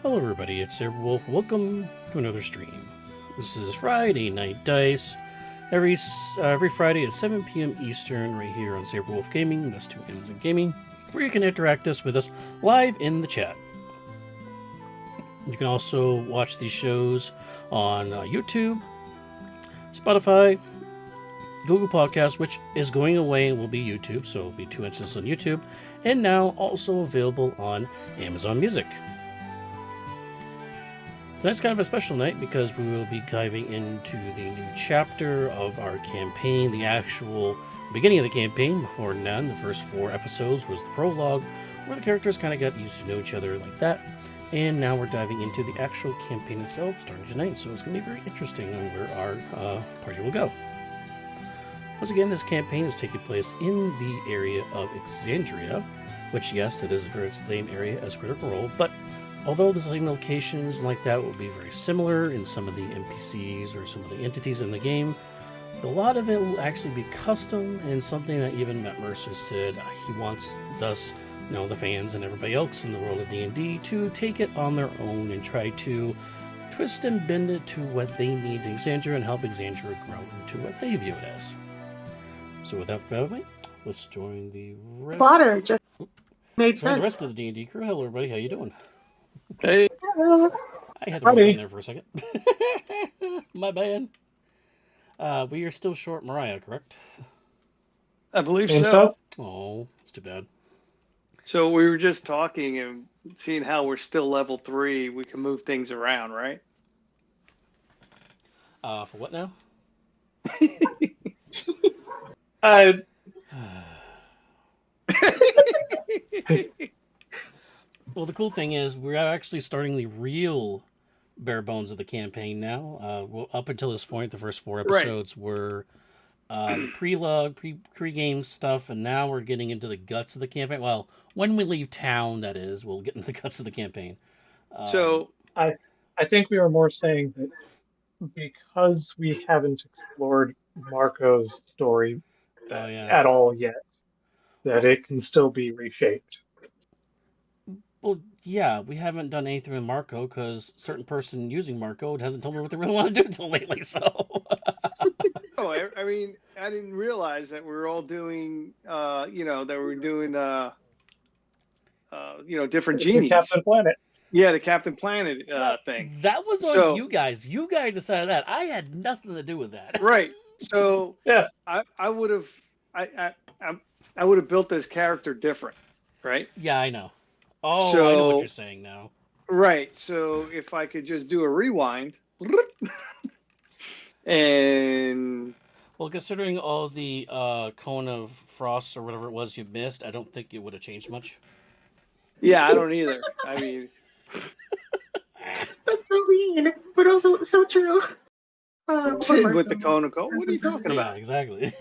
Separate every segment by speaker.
Speaker 1: Hello everybody, it's Sabre. Welcome to another stream. This is Friday Night Dice. Every Friday at 7 p.m. Eastern, right here on Sabre Gaming, that's 2 M's in Gaming, where you can interact with us live in the chat. You can also watch these shows on YouTube, Spotify, Google Podcast, which is going away and will be YouTube, so it'll be 2 inches on YouTube, and now also available on Amazon Music. Tonight's kind of a special night because we will be diving into the new chapter of our campaign, the actual beginning of the campaign. Before then, the first 4 episodes was the prologue, where the characters kind of got used to know each other like that. And now we're diving into the actual campaign itself starting tonight, so it's going to be very interesting on where our party will go. Once again, this campaign is taking place in the area of Exandria, which, yes, it is the same area as Critical Role, but although the same locations like that will be very similar in some of the NPCs or some of the entities in the game, a lot of it will actually be custom and something that even Matt Mercer said he wants us, the fans and everybody else in the world of D&D, to take it on their own and try to twist and bend it to what they need in Exandria and help Exandria grow into what they view it as. So without further ado, let's join the rest.
Speaker 2: Water just made sense.
Speaker 1: The rest of the D&D crew. Hello, everybody. How you doing?
Speaker 3: Hey.
Speaker 2: Hello.
Speaker 1: I had to roll in there for a second. My bad. We are still short Mariah, correct?
Speaker 3: I believe so.
Speaker 1: Oh, it's too bad.
Speaker 3: So we were just talking and seeing how we're still level 3. We can move things around, right?
Speaker 1: For what now? Well, the cool thing is we're actually starting the real bare bones of the campaign now. Up until this point, the first 4 episodes were the prelog, pre-game stuff, and now we're getting into the guts of the campaign. Well, when we leave town, that is, we'll get into the guts of the campaign.
Speaker 4: So I think we were more saying that because we haven't explored Marco's story at all yet, that it can still be reshaped.
Speaker 1: Well, yeah, we haven't done anything with Marco because certain person using Marco hasn't told me what they really want to do until lately, so...
Speaker 3: I mean, I didn't realize that we were all doing, that we're doing, different genies.
Speaker 4: The Captain Planet.
Speaker 3: Yeah, the Captain Planet thing.
Speaker 1: That was on you guys. You guys decided that. I had nothing to do with that.
Speaker 3: Right. So
Speaker 4: yeah,
Speaker 3: I would have built this character different, right?
Speaker 1: Yeah, I know. Oh, so, I know what you're saying now.
Speaker 3: Right. So if I could just do a rewind, and
Speaker 1: well, considering all the cone of frost or whatever it was you missed, I don't think it would have changed much.
Speaker 3: Yeah, I don't either. I mean,
Speaker 2: that's so mean, but also so true.
Speaker 3: With the cone of cold, what are you talking about?
Speaker 1: Yeah, exactly.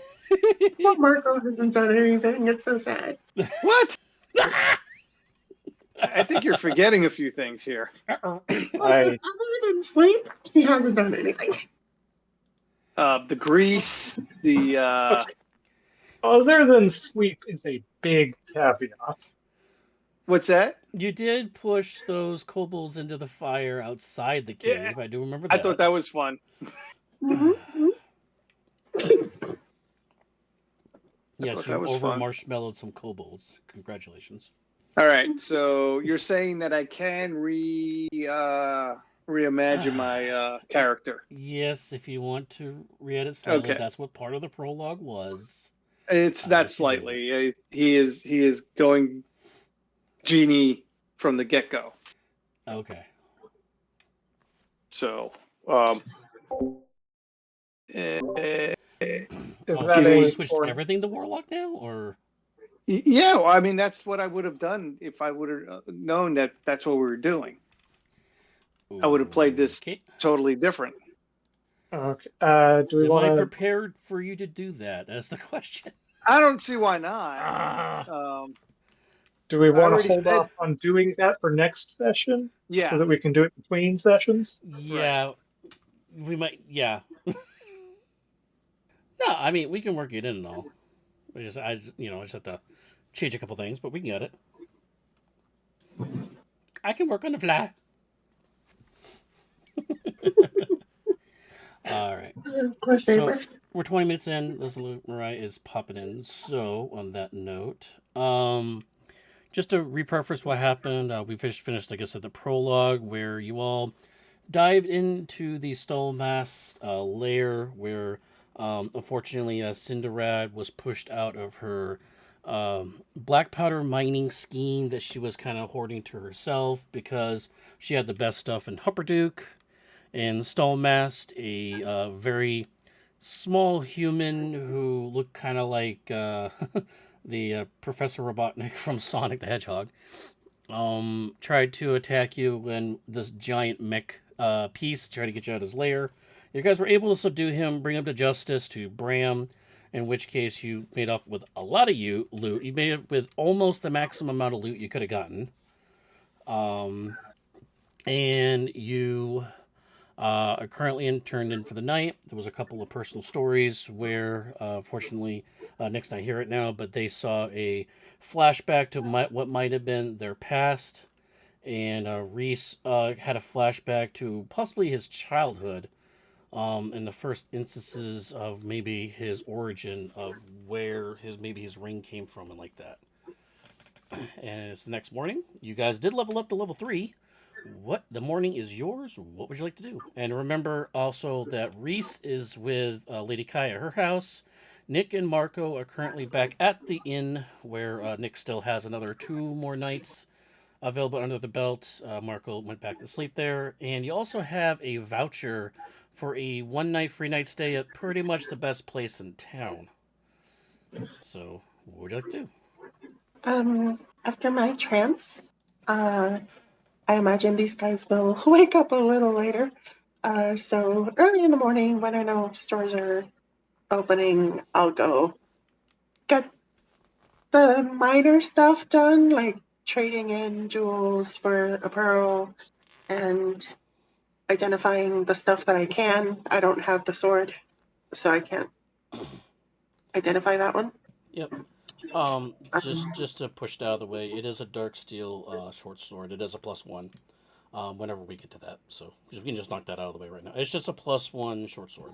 Speaker 2: Marco hasn't done anything. It's so sad.
Speaker 3: What? I think you're forgetting a few things here.
Speaker 2: Other than sleep, he hasn't done anything.
Speaker 3: The grease, the
Speaker 4: other than sleep is a big caveat.
Speaker 3: What's that?
Speaker 1: You did push those kobolds into the fire outside the cave. Yeah, I do remember that.
Speaker 3: I thought that was fun.
Speaker 2: Mm-hmm.
Speaker 1: Yes, you over-marshmallowed some kobolds. Congratulations.
Speaker 3: All right, so you're saying that I can reimagine my character?
Speaker 1: Yes, if you want to re-edit slightly. Okay. That's what part of the prologue was.
Speaker 3: It's that slightly. He is going genie from the get-go.
Speaker 1: Okay.
Speaker 3: So,
Speaker 1: do you want to switch everything to warlock now, or?
Speaker 3: Yeah, well, I mean that's what I would have done if I would have known that that's what we were doing. Ooh, I would have played this totally different.
Speaker 4: Okay. Do we want to?
Speaker 1: Am I prepared for you to do that? That's the question.
Speaker 3: I don't see why not.
Speaker 4: Do we want to hold off on doing that for next session?
Speaker 3: Yeah.
Speaker 4: So that we can do it between sessions?
Speaker 1: Yeah. Right. We might, yeah. No, I mean, we can work it in and all. I just have to change a couple things, but we can get it. I can work on the fly. All right.
Speaker 2: Poor
Speaker 1: So
Speaker 2: Sabre.
Speaker 1: we're 20 minutes in. This Mariah is popping in. So on that note, just to repreface what happened, we finished, like I said, the prologue where you all dived into the Stolmast lair where, unfortunately, Cinderad was pushed out of her black powder mining scheme that she was kind of hoarding to herself because she had the best stuff in Hupperduke and Stolmast, a very small human who looked kind of like the Professor Robotnik from Sonic the Hedgehog. Tried to attack you when this giant mech piece tried to get you out of his lair. You guys were able to subdue him, bring him to justice to Bram, in which case you made off with a lot of loot. You made it with almost the maximum amount of loot you could have gotten. And you are currently interned in for the night. There was a couple of personal stories where, fortunately, Nick's not here right now, but they saw a flashback to what might have been their past. And Reese had a flashback to possibly his childhood in the first instances of maybe his origin of where his ring came from and like that. And it's the next morning. You guys did level up to level 3. The morning is yours. What would you like to do? And remember also that Reese is with Lady Kai at her house. Nick and Marco are currently back at the inn where Nick still has another 2 more nights available under the belt. Marco went back to sleep there. And you also have a voucher for a 1 night free night stay at pretty much the best place in town. So, what would you like to do?
Speaker 2: After my trance, I imagine these guys will wake up a little later. So early in the morning, when I know stores are opening, I'll go get the minor stuff done, like trading in jewels for a pearl and identifying the stuff that I can. I don't have the sword, so I can't identify that one.
Speaker 1: Yep. Just to push it out of the way, it is a dark steel short sword. It is a +1. Whenever we get to that, so we can just knock that out of the way right now. It's just a +1 short sword.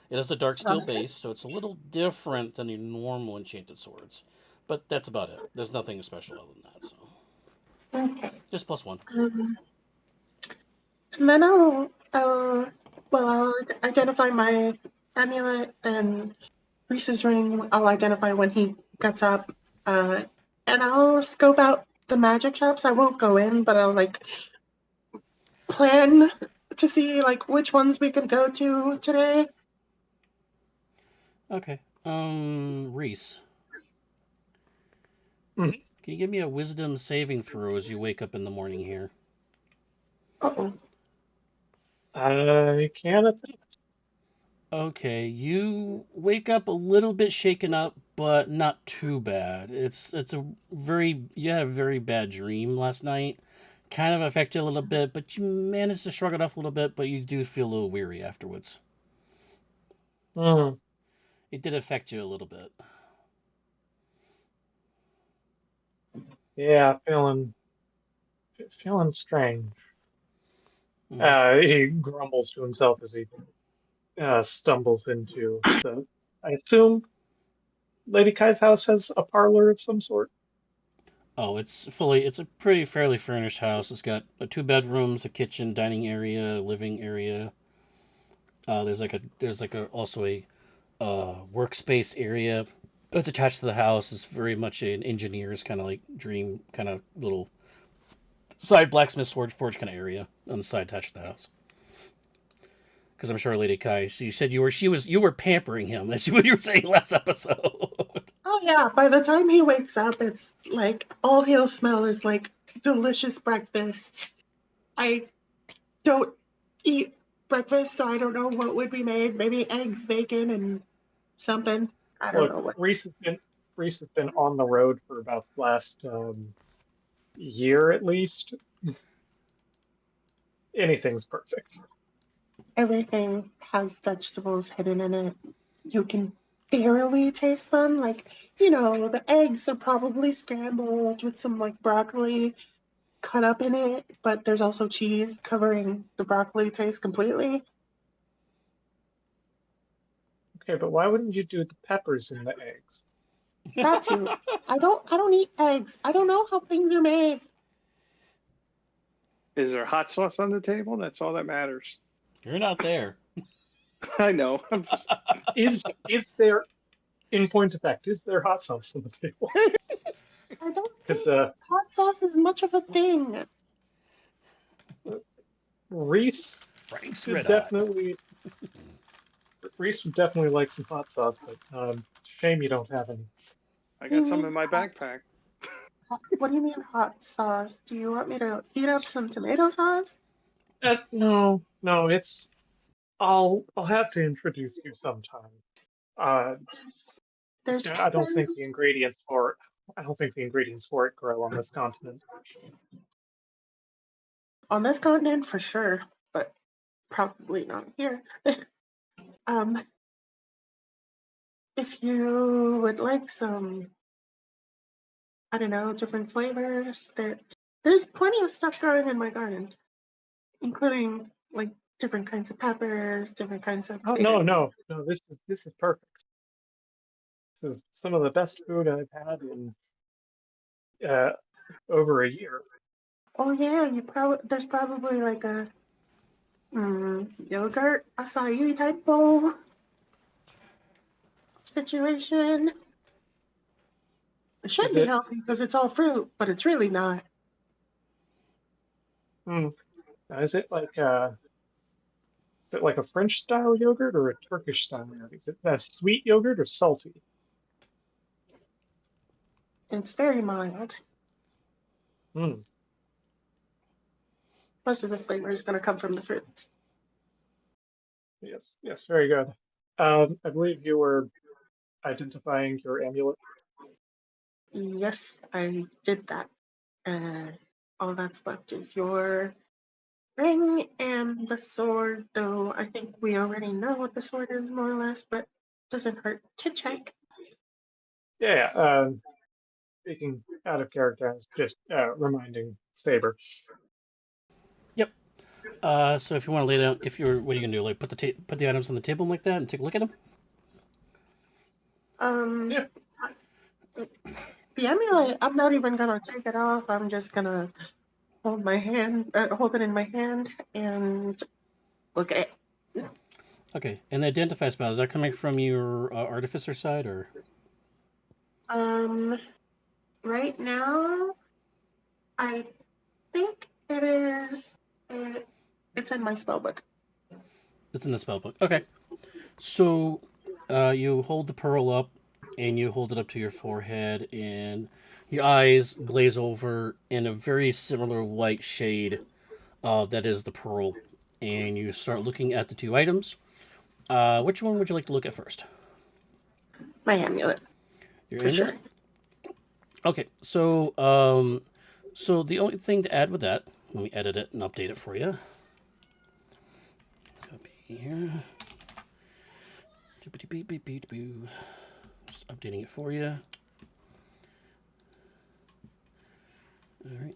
Speaker 1: It has a dark steel base, so it's a little different than the normal enchanted swords, but that's about it. There's nothing special other than that. So
Speaker 2: Okay.
Speaker 1: just +1.
Speaker 2: And then I'll identify my amulet and Reese's ring. I'll identify when he gets up, and I'll scope out the magic shops. I won't go in, but I'll like plan to see like which ones we can go to today.
Speaker 1: Okay. Reese.
Speaker 4: Mm-hmm.
Speaker 1: Can you give me a wisdom saving throw as you wake up in the morning here?
Speaker 2: Uh-oh.
Speaker 4: I can attempt.
Speaker 1: Okay, you wake up a little bit shaken up, but not too bad. You had a very bad dream last night. Kind of affect you a little bit, but you managed to shrug it off a little bit, but you do feel a little weary afterwards.
Speaker 4: Mm.
Speaker 1: It did affect you a little bit.
Speaker 4: Yeah, feeling strange. He grumbles to himself as he stumbles into the. I assume Lady Kai's house has a parlor of some sort.
Speaker 1: Oh, it's a pretty fairly furnished house. It's got 2 bedrooms, a kitchen, dining area, living area. Also a workspace area that's attached to the house. It's very much an engineer's kind of like dream kind of little side blacksmith forge kind of area on the side attached to the house. Because I'm sure Lady Kai, you said you were pampering him. That's what you were saying last episode.
Speaker 2: Oh yeah, by the time he wakes up, it's like all he'll smell is like delicious breakfast. I don't eat breakfast, so I don't know what would be made. Maybe eggs, bacon, and something. I don't know what.
Speaker 4: Reese has been on the road for about the last year at least. Anything's perfect.
Speaker 2: Everything has vegetables hidden in it. You can barely taste them. Like, the eggs are probably scrambled with some like broccoli. cut up in it, but there's also cheese covering the broccoli taste completely.
Speaker 4: Okay, but why wouldn't you do the peppers in the eggs?
Speaker 2: That too. I don't eat eggs. I don't know how things are made.
Speaker 3: Is there hot sauce on the table? That's all that matters.
Speaker 1: You're not there.
Speaker 3: I know.
Speaker 4: Is there, in point of fact, is there hot sauce on the table?
Speaker 2: I don't
Speaker 4: Because
Speaker 2: think hot sauce is much of a thing.
Speaker 4: Reese
Speaker 1: Frank's
Speaker 4: would
Speaker 1: Red Hot.
Speaker 4: Reese would definitely like some hot sauce, but shame you don't have any.
Speaker 3: I got some in my backpack.
Speaker 2: What do you mean hot sauce? Do you want me to heat up some tomato sauce?
Speaker 4: No, it's. I'll have to introduce you sometime.
Speaker 2: There's
Speaker 4: I don't think the
Speaker 2: peppers.
Speaker 4: ingredients for it grow on this continent.
Speaker 2: On this continent for sure, but probably not here. um, if you would like some, I don't know, different flavors, there's plenty of stuff growing in my garden, including like different kinds of peppers, different kinds of
Speaker 4: Oh no! This is perfect. This is some of the best food I've had in over a year.
Speaker 2: Oh yeah, there's probably like a yogurt acai type bowl situation. It should be healthy because it's all fruit, but it's really not.
Speaker 4: Is it like a French style yogurt or a Turkish style yogurt? Is it a sweet yogurt or salty?
Speaker 2: It's very mild.
Speaker 4: Mm.
Speaker 2: Most of the flavor is going to come from the fruits.
Speaker 4: Yes, very good. I believe you were identifying your amulet.
Speaker 2: Yes, I did that. All that's left is your ring and the sword, though I think we already know what the sword is more or less, but doesn't hurt to check.
Speaker 4: Yeah, speaking out of character, I was just reminding Sabre.
Speaker 1: Yep. So if you want to lay down, what are you gonna do? Like put the items on the table like that and take a look at them.
Speaker 4: Yeah.
Speaker 2: The amulet, I'm not even gonna take it off. I'm just gonna hold it in my hand and look at it.
Speaker 1: Okay. And the identify spell, is that coming from your artificer side or?
Speaker 2: Right now, I think it is. It's in my spellbook.
Speaker 1: It's in the spellbook. Okay. So, you hold the pearl up, and you hold it up to your forehead, and your eyes glaze over in a very similar white shade that is the pearl. And you start looking at the two items. Which one would you like to look at first?
Speaker 2: My amulet.
Speaker 1: Your
Speaker 2: For
Speaker 1: amulet?
Speaker 2: sure.
Speaker 1: Okay, so so the only thing to add with that, let me edit it and update it for you. Copy here. Just updating it for you. All right,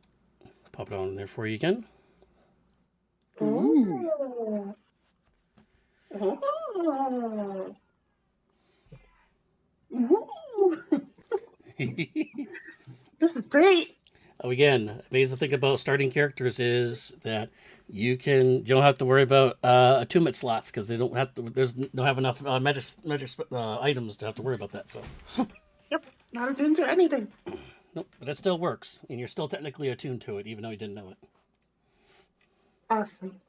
Speaker 1: pop it on there for you again.
Speaker 2: Ooh. Ooh. Ooh. This is great.
Speaker 1: Oh, again, amazing thing about starting characters is that you don't have to worry about attunement slots because they don't have enough magic items to have to worry about that. So,
Speaker 2: Yep, not attuned to anything.
Speaker 1: nope, but it still works, and you're still technically attuned to it, even though you didn't know it.
Speaker 2: Awesome.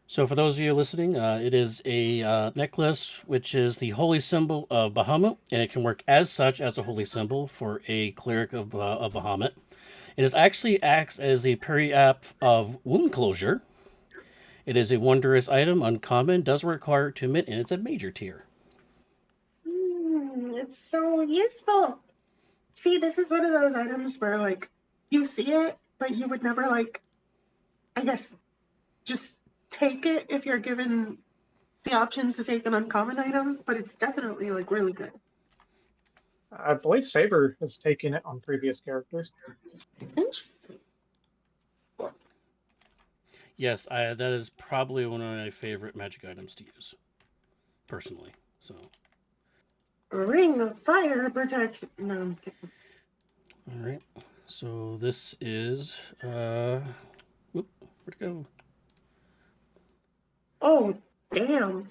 Speaker 1: So, for those of you listening, it is a necklace which is the holy symbol of Bahamut, and it can work as such as a holy symbol for a cleric of Bahamut. It actually acts as a periapp of wound closure. It is a wondrous item, uncommon, does require attunement, and it's a major tier.
Speaker 2: It's so useful. See, this is one of those items where, like, you see it, but you would never, like, I guess, just take it if you're given the option to take an uncommon item, but it's definitely, like, really good.
Speaker 4: I believe Sabre has taken it on previous characters.
Speaker 2: Interesting.
Speaker 1: Yes, that is probably one of my favorite magic items to use, personally. So.
Speaker 2: Ring of fire protection. No, I'm kidding.
Speaker 1: All right. So this is. Whoop, where'd it go?
Speaker 2: Oh, damn.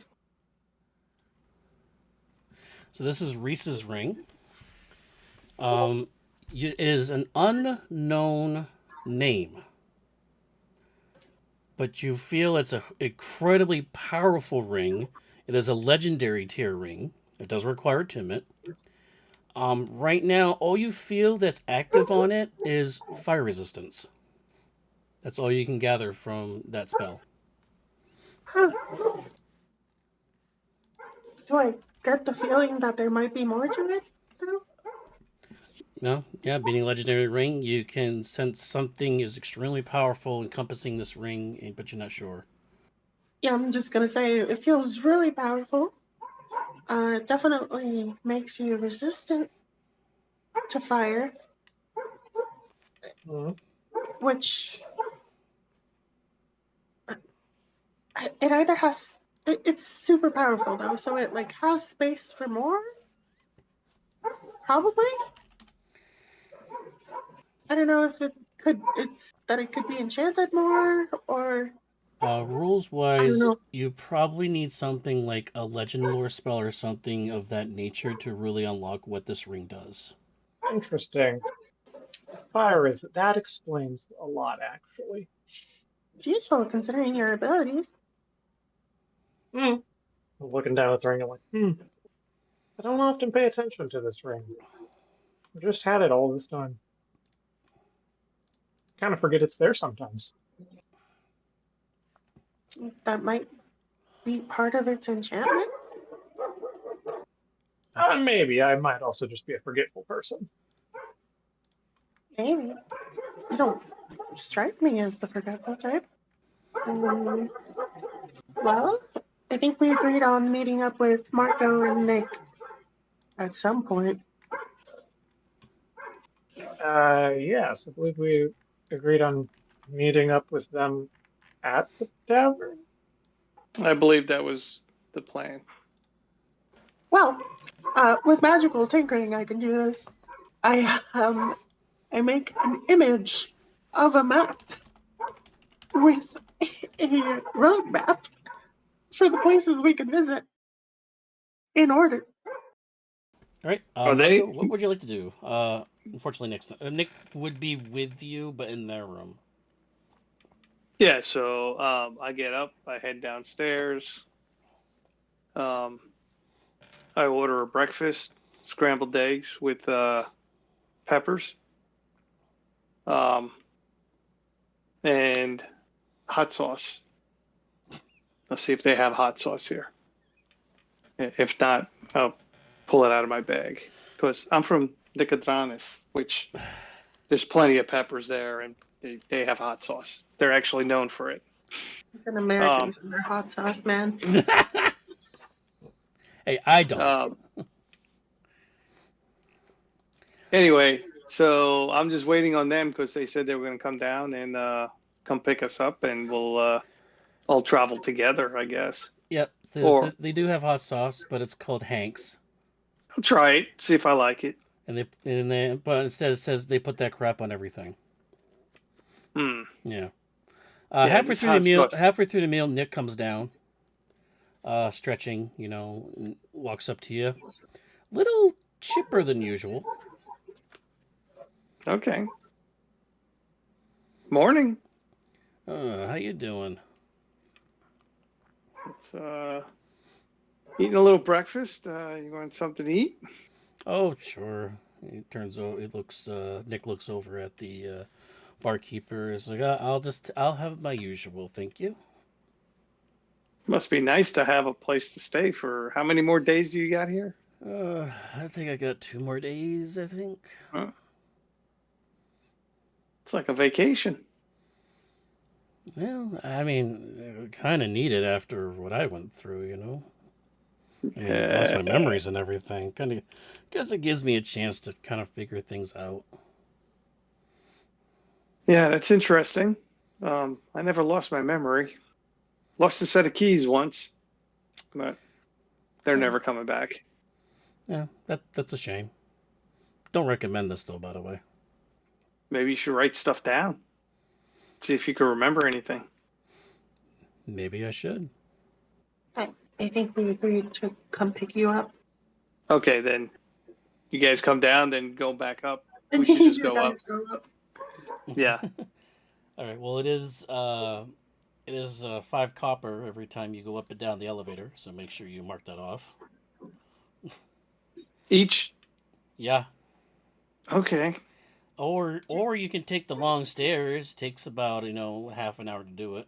Speaker 1: So this is Reese's ring. It is an unknown name, but you feel it's an incredibly powerful ring. It is a legendary tier ring. It does require attunement. Right now, all you feel that's active on it is fire resistance. That's all you can gather from that spell.
Speaker 2: Huh. Do I get the feeling that there might be more to it, though?
Speaker 1: No, yeah, being a legendary ring, you can sense something is extremely powerful encompassing this ring, but you're not sure.
Speaker 2: Yeah, I'm just gonna say it feels really powerful. It definitely makes you resistant to fire, which it either has. It's super powerful though, so it like has space for more. Probably. I don't know if it could. It's that it could be enchanted more, or
Speaker 1: Rules
Speaker 2: I don't
Speaker 1: wise,
Speaker 2: know.
Speaker 1: you probably need something like a legend lore spell or something of that nature to really unlock what this ring does.
Speaker 4: Interesting. Fire is that explains a lot, actually.
Speaker 2: It's useful considering your abilities.
Speaker 4: I'm looking down at the ring, I'm like, I don't often pay attention to this ring. I just had it all this time. Kind of forget it's there sometimes.
Speaker 2: That might be part of its enchantment.
Speaker 4: Maybe I might also just be a forgetful person.
Speaker 2: Maybe. You don't strike me as the forgetful type. Well, I think we agreed on meeting up with Marco and Nick at some point.
Speaker 4: Yes, I believe we agreed on meeting up with them at the tavern.
Speaker 3: I believe that was the plan.
Speaker 2: Well, with magical tinkering, I can do this. I make an image of a map with a road map for the places we can visit in order.
Speaker 1: All right,
Speaker 3: Are
Speaker 1: Marco,
Speaker 3: they?
Speaker 1: what would you like to do? Unfortunately, Nick would be with you, but in their room.
Speaker 3: Yeah. So I get up, I head downstairs. I order a breakfast, scrambled eggs with peppers, and hot sauce. Let's see if they have hot sauce here. If not, I'll pull it out of my bag because I'm from Nicodranas, which there's plenty of peppers there, and they have hot sauce. They're actually known for it.
Speaker 2: An Americans and their hot sauce, man.
Speaker 1: Hey, I don't.
Speaker 3: Anyway, so I'm just waiting on them because they said they were going to come down and come pick us up, and we'll all travel together, I guess.
Speaker 1: Yep, they do have hot sauce, but it's called Hank's.
Speaker 3: I'll try it, see if I like it.
Speaker 1: But instead it says they put that crap on everything. Yeah. Halfway through the meal, Nick comes down, stretching, and walks up to you, little chipper than usual.
Speaker 3: Okay. Morning.
Speaker 1: How you doing?
Speaker 3: It's eating a little breakfast. You want something to eat?
Speaker 1: Oh, sure. Nick looks over at the barkeeper. Is like, I'll have my usual, thank you.
Speaker 3: Must be nice to have a place to stay for how many more days do you got here?
Speaker 1: I think I got 2 more days, I think.
Speaker 3: Huh. It's like a vacation.
Speaker 1: Well, I mean, kind of needed after what I went through, I mean, I lost my memories and everything. Kind of, guess it gives me a chance to kind of figure things out.
Speaker 3: Yeah, that's interesting. I never lost my memory. Lost a set of keys once, but they're never coming back.
Speaker 1: Yeah, that's a shame. Don't recommend this though, by the way.
Speaker 3: Maybe you should write stuff down. See if you can remember anything.
Speaker 1: Maybe I should.
Speaker 2: I think we agreed to come pick you up.
Speaker 3: Okay, then you guys come down, then go back up. We should just go up.
Speaker 2: Go up.
Speaker 3: Yeah.
Speaker 1: All right. Well, it is 5 copper every time you go up and down the elevator, so make sure you mark that off.
Speaker 3: Each?
Speaker 1: Yeah.
Speaker 3: Okay.
Speaker 1: Or you can take the long stairs. It takes about half an hour to do it.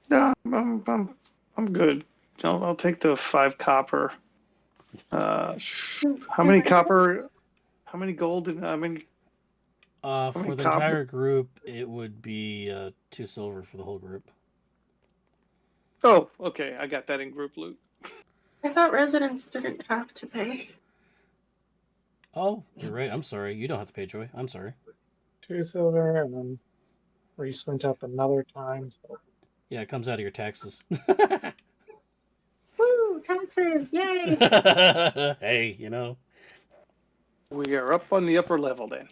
Speaker 3: No, I'm good. I'll take the 5 copper. How many copper? How many gold? And how many?
Speaker 1: For the entire group, it would be 2 silver for the whole group.
Speaker 3: Oh, okay. I got that in group loot.
Speaker 2: I thought residents didn't have to pay.
Speaker 1: Oh, you're right. I'm sorry. You don't have to pay, Joy. I'm sorry.
Speaker 4: 2 silver, and then Reese went up another time. So.
Speaker 1: Yeah, it comes out of your taxes.
Speaker 2: Woo! Taxes! Yay!
Speaker 1: Hey,
Speaker 3: We are up on the upper level then.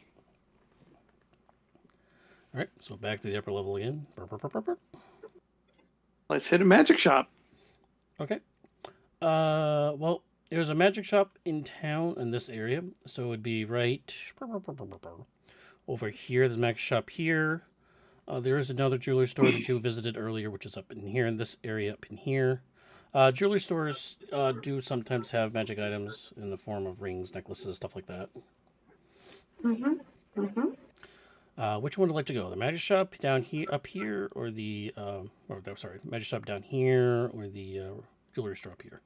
Speaker 1: All right, so back to the upper level again.
Speaker 3: Let's hit a magic shop.
Speaker 1: Okay. Well, there's a magic shop in town in this area, so it would be right over here. There's a magic shop here. There is another jewelry store that you visited earlier, which is up in here, in this area up in here. Jewelry stores do sometimes have magic items in the form of rings, necklaces, stuff like that. Which one would you like to go? The magic shop down here, up here, or the magic shop down here, or the jewelry store up here?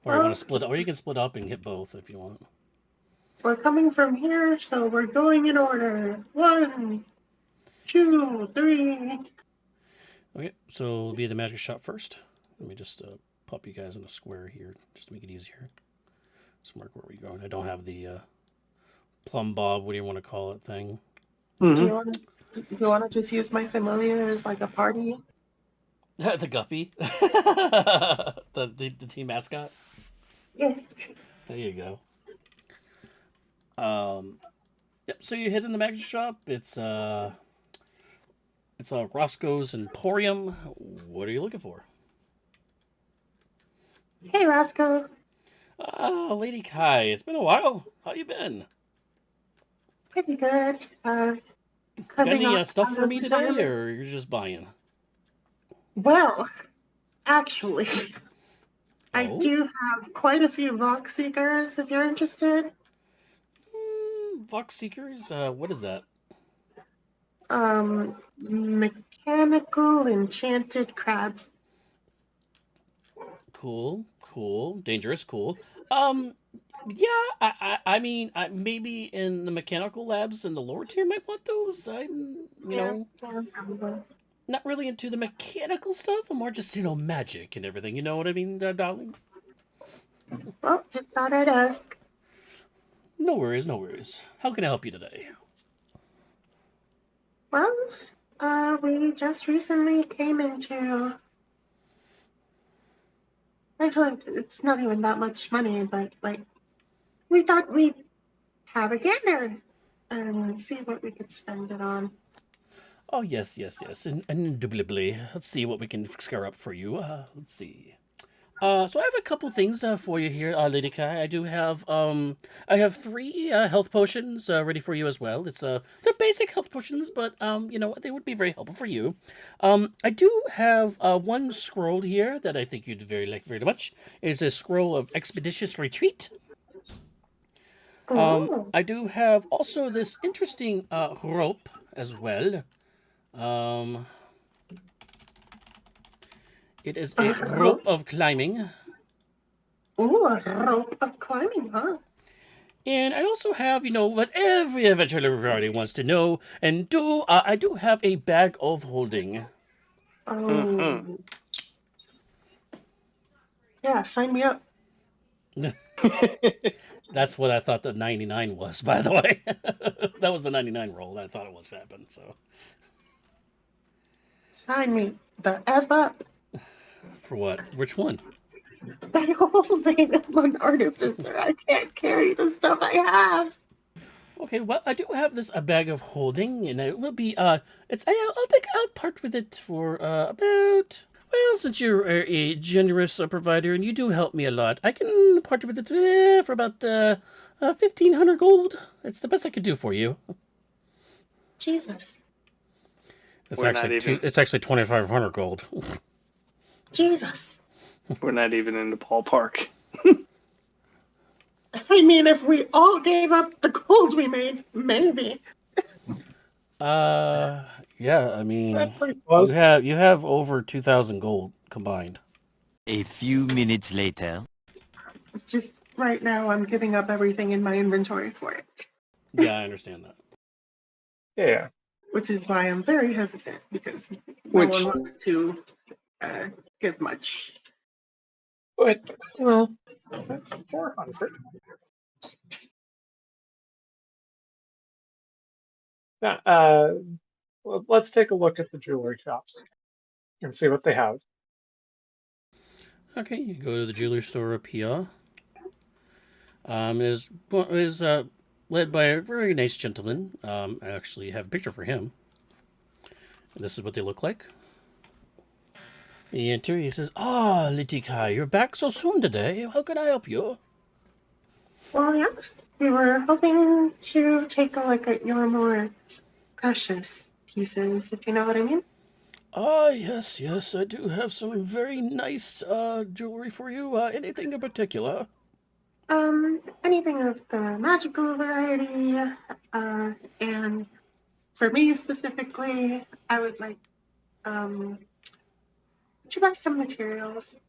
Speaker 1: Or you want to split? Or you can split up and hit both if you want.
Speaker 2: We're coming from here, so we're going in order. 1, 2, 3.
Speaker 1: Okay, so it'll be the magic shop first. Let me just pop you guys in a square here, just to make it easier. Just mark where we're going. I don't have the plumb bob, what do you want to call it, thing.
Speaker 2: Mm-hmm. Do you want to just use my familiar as like a party?
Speaker 1: The guppy? the team mascot?
Speaker 2: Yeah.
Speaker 1: There you go. Yep, so you hit in the magic shop. It's Roscoe's Emporium. What are you looking for?
Speaker 2: Hey, Roscoe.
Speaker 1: Lady Kai, it's been a while. How you been?
Speaker 2: Pretty good.
Speaker 1: Got any stuff for me today, or you're just buying?
Speaker 2: Well, actually, I do have quite a few Vox Seekers, if you're interested.
Speaker 1: Vox Seekers? What is that?
Speaker 2: Mechanical enchanted crabs.
Speaker 1: Cool. Dangerous, cool. Yeah, I mean, maybe in the mechanical labs in the lower tier might want those. I'm, not really into the mechanical stuff. I'm more just, magic and everything. You know what I mean, darling?
Speaker 2: Well, just thought I'd ask.
Speaker 1: No worries. How can I help you today?
Speaker 2: Well, we just recently came into... Actually, it's not even that much money, but, we thought we'd have a gander and see what we could spend it on.
Speaker 1: Oh, yes. Indubitably. Let's see what we can scare up for you. Let's see. So I have a couple things for you here, Lady Kai. I do have I have 3 health potions ready for you as well. It's they're basic health potions, but they would be very helpful for you. I do have 1 scroll here that I think you'd very much. It's a scroll of expeditious retreat. I do have also this interesting rope as well. It is a rope of climbing.
Speaker 2: Ooh, a rope of climbing, huh?
Speaker 1: And I also have, what every adventurer party wants to know and do. I do have a bag of holding.
Speaker 2: Oh. Yeah, sign me up.
Speaker 1: That's what I thought the 99 was, by the way. That was the 99 roll. I thought it was happened, so.
Speaker 2: Sign me the F up.
Speaker 1: For what? Which one?
Speaker 2: That whole thing, I'm an artificer. I can't carry the stuff I have.
Speaker 1: Okay, well, I do have a bag of holding, and it will be, I'll part with it for, about, well, since you're a generous provider and you do help me a lot, I can part with it for about, 1,500 gold. It's the best I could do for you.
Speaker 2: Jesus.
Speaker 1: It's
Speaker 3: We're
Speaker 1: actually
Speaker 3: not even.
Speaker 1: It's actually 2,500 gold.
Speaker 2: Jesus.
Speaker 3: We're not even in the ballpark.
Speaker 2: I mean, if we all gave up the gold we made, maybe.
Speaker 1: Yeah, I mean,
Speaker 4: That's pretty close.
Speaker 1: you have over 2,000 gold combined.
Speaker 5: A few minutes later.
Speaker 2: It's just right now I'm giving up everything in my inventory for it.
Speaker 1: Yeah, I understand that.
Speaker 4: Yeah.
Speaker 2: Which is why I'm very hesitant, because no
Speaker 3: Which
Speaker 2: one wants to give much.
Speaker 4: But, well, that's 400. Now, well, let's take a look at the jewelry shops and see what they have.
Speaker 1: Okay, you go to the jewelry store up here. Is led by a very nice gentleman. I actually have a picture for him. And this is what they look like. You enter, he says, "Ah, Litikai, you're back so soon today. How can I help you?"
Speaker 2: Well, yes, we were hoping to take a look at your more precious pieces, if you know what I mean.
Speaker 1: Ah, yes, I do have some very nice jewelry for you. Anything in particular?
Speaker 2: Anything of the magical variety, and for me specifically, I would like to buy some materials.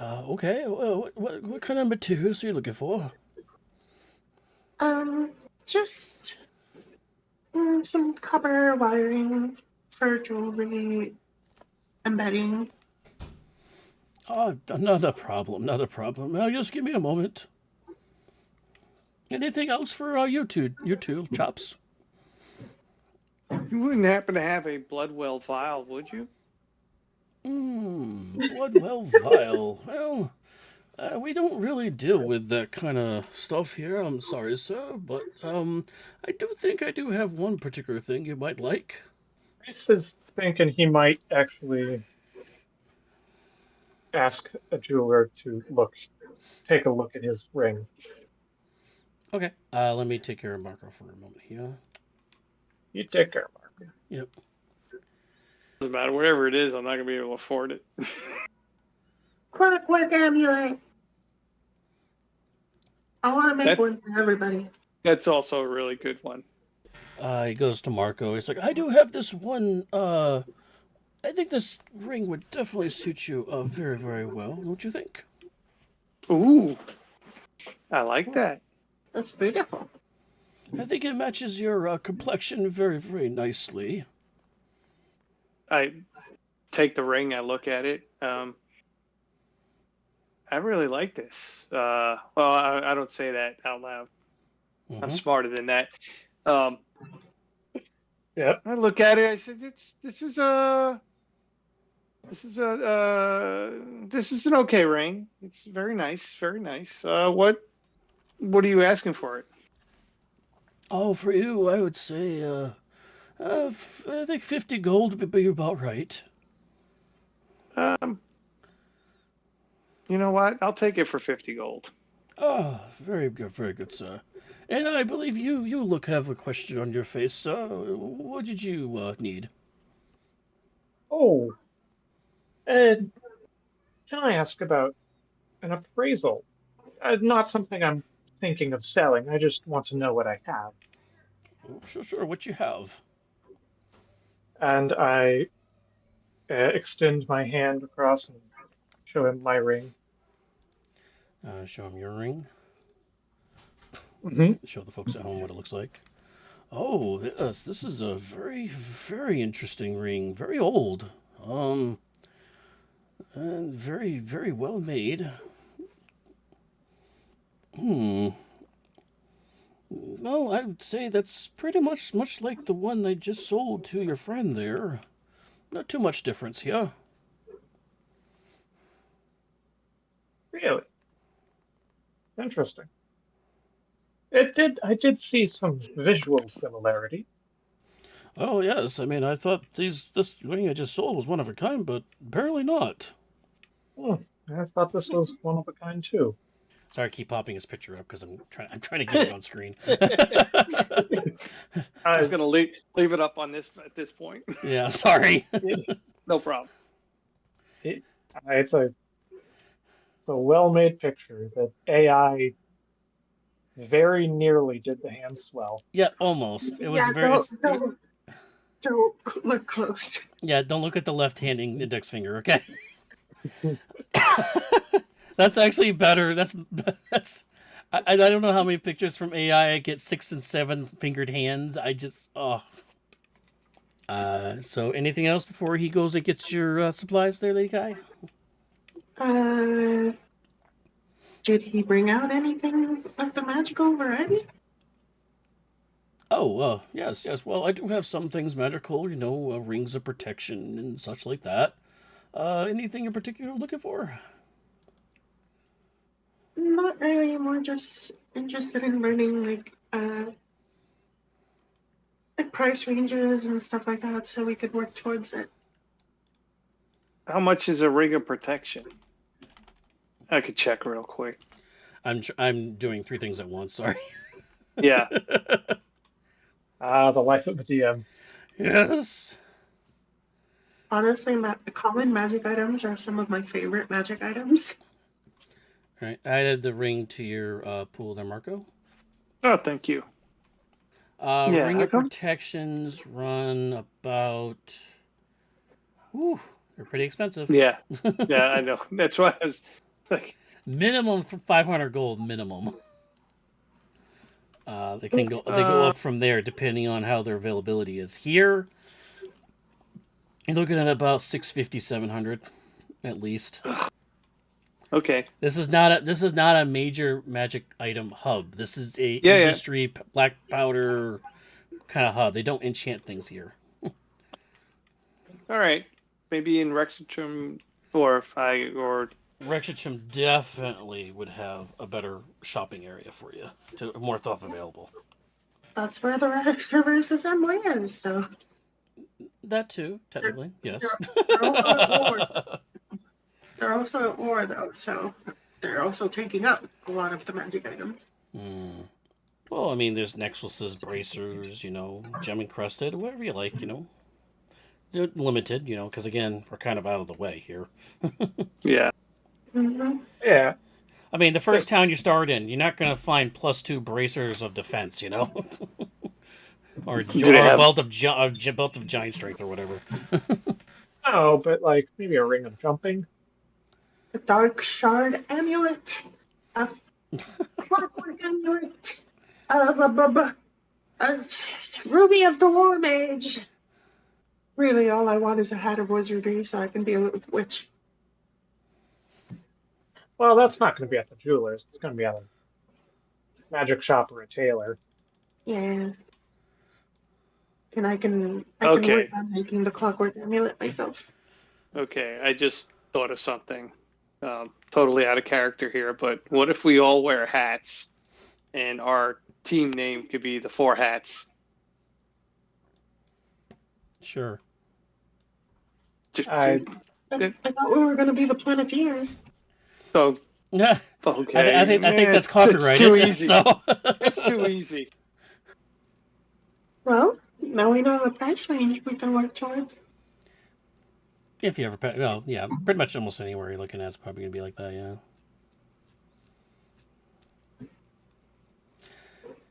Speaker 1: Okay. Well, what kind of materials are you looking for?
Speaker 2: Just some copper wiring for jewelry embedding.
Speaker 1: Oh, not a problem, not a problem. Now, just give me a moment. Anything else for you two chops?
Speaker 3: you wouldn't happen to have a Bloodwell vial, would you?
Speaker 1: Bloodwell vial. Well, we don't really deal with that kind of stuff here. I'm sorry, sir, but I do think I do have one particular thing you might like.
Speaker 4: Reese is thinking he might actually ask a jeweler to take a look at his ring.
Speaker 1: Okay. Let me take care of Marco for a moment here.
Speaker 4: You take care, Mark.
Speaker 1: Yep.
Speaker 3: Doesn't matter. Whatever it is, I'm not going to be able to afford it.
Speaker 2: Clockwork amulet. I want to make one for everybody.
Speaker 3: That's also a really good one.
Speaker 1: He goes to Marco. He's like, I do have this one. I think this ring would definitely suit you very, very well. Don't you think?
Speaker 3: Ooh, I like that.
Speaker 2: That's beautiful.
Speaker 1: I think it matches your complexion very, very nicely.
Speaker 3: I take the ring. I look at it. I really like this. Well, I don't say that out loud.
Speaker 1: Mm-hmm.
Speaker 3: I'm smarter than that.
Speaker 4: Yep.
Speaker 3: I look at it. I said, this is an okay ring. It's very nice, very nice. What are you asking for it?
Speaker 1: Oh, for you, I would say, I think 50 gold would be about right.
Speaker 3: You know what? I'll take it for 50 gold.
Speaker 1: Oh, very good, sir. And I believe you have a question on your face. What did you need?
Speaker 4: Oh, and can I ask about an appraisal? Not something I'm thinking of selling. I just want to know what I have.
Speaker 1: Oh, sure. What you have?
Speaker 4: And I extend my hand across and show him my ring.
Speaker 1: Show him your ring.
Speaker 4: Mm-hmm.
Speaker 1: Show the folks at home what it looks like. Oh, yes, this is a very, very interesting ring. Very old. And very, very well made. Well, I would say that's pretty much like the one I just sold to your friend there. Not too much difference here.
Speaker 4: Really interesting. I did see some visual similarity.
Speaker 1: Oh yes, I mean I thought this ring I just sold was one of a kind, but apparently not.
Speaker 4: I thought this was one of a kind too.
Speaker 1: Sorry, I keep popping his picture up because I'm trying to get it on screen.
Speaker 3: Just gonna leave it up on this at this point.
Speaker 1: Yeah, sorry.
Speaker 3: No problem.
Speaker 4: It's a well-made picture that AI very nearly did the hand swell.
Speaker 1: Yeah, almost. It was
Speaker 2: Yeah,
Speaker 1: very.
Speaker 2: don't look close.
Speaker 1: Yeah, don't look at the left-handing index finger, okay? That's actually better. That's. I don't know how many pictures from AI I get 6 and 7 fingered hands. I just So anything else before he goes and gets your supplies there, lady guy?
Speaker 2: Did he bring out anything of the magical variety?
Speaker 1: Oh, yes. Well, I do have some things magical, rings of protection and such like that. Anything in particular you're looking for?
Speaker 2: Not really. More just interested in learning like price ranges and stuff like that, so we could work towards it.
Speaker 3: How much is a ring of protection? I could check real quick.
Speaker 1: I'm doing 3 things at once. Sorry.
Speaker 3: Yeah.
Speaker 4: The life of a DM.
Speaker 1: Yes.
Speaker 2: Honestly, common magic items are some of my favorite magic items.
Speaker 1: All right. I added the ring to your pool there, Marco.
Speaker 3: Oh, thank you.
Speaker 1: Ring of protections run about. Ooh, they're pretty expensive.
Speaker 3: Yeah. Yeah, I know. That's why I was like.
Speaker 1: Minimum for 500 gold. Minimum. They go up from there depending on how their availability is. Here, you're looking at about 650, 700 at least.
Speaker 3: Okay.
Speaker 1: This is not a major magic item hub. This is a industry black powder kind of hub. They don't enchant things here.
Speaker 3: All right. Maybe in Rexitrum or
Speaker 1: Rexitrum definitely would have a better shopping area for you, more stuff available.
Speaker 2: That's where the Rex assembly is, so.
Speaker 1: That too, technically, yes.
Speaker 2: They're also at war. They're also at war, though, so they're also taking up a lot of the magic items.
Speaker 1: Well, I mean, there's necklaces, bracers, gem encrusted, whatever you like, They're limited, because again, we're kind of out of the way here.
Speaker 3: Yeah.
Speaker 2: Mm-hmm.
Speaker 4: Yeah.
Speaker 1: I mean, the first town you start in, you're not going to find +2 bracers of defense, or a belt of giant strength or whatever.
Speaker 4: Oh, but like maybe a ring of jumping.
Speaker 2: A dark shard amulet. A clockwork amulet. A ruby of the war mage. Really, all I want is a hat of wizardry so I can be a witch.
Speaker 4: Well, that's not going to be at the jeweler's. It's going to be at a magic shop or a tailor.
Speaker 2: Yeah. And I can work on making the clockwork amulet myself.
Speaker 3: Okay, I just thought of something. Totally out of character here, but what if we all wear hats and our team name could be the 4 Hats?
Speaker 1: Sure.
Speaker 2: I thought we were going to be the Planeteers.
Speaker 3: So
Speaker 1: yeah,
Speaker 3: okay.
Speaker 1: I think that's copyrighted.
Speaker 3: It's too easy.
Speaker 1: So.
Speaker 3: It's too easy.
Speaker 2: Well, now we know the price range we can work towards.
Speaker 1: If you ever pay, well, yeah, pretty much almost anywhere you're looking at is probably gonna be like that, yeah.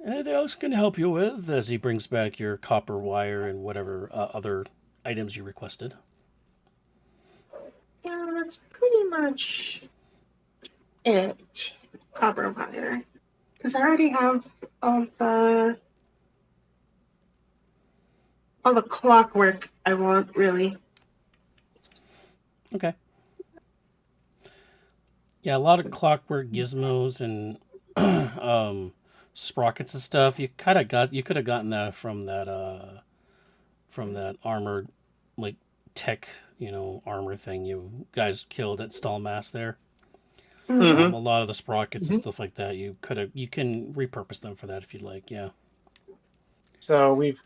Speaker 1: Anything else can help you with as he brings back your copper wire and whatever other items you requested?
Speaker 2: Yeah, that's pretty much it. Copper wire, because I already have all the clockwork I want, really.
Speaker 1: Okay. Yeah, a lot of clockwork gizmos and sprockets and stuff. You could have gotten that from that armored like tech, armor thing you guys killed at Stallmass there.
Speaker 3: Mm-hmm.
Speaker 1: A lot of the sprockets and stuff like that, you can repurpose them for that if you'd like. Yeah.
Speaker 4: So we've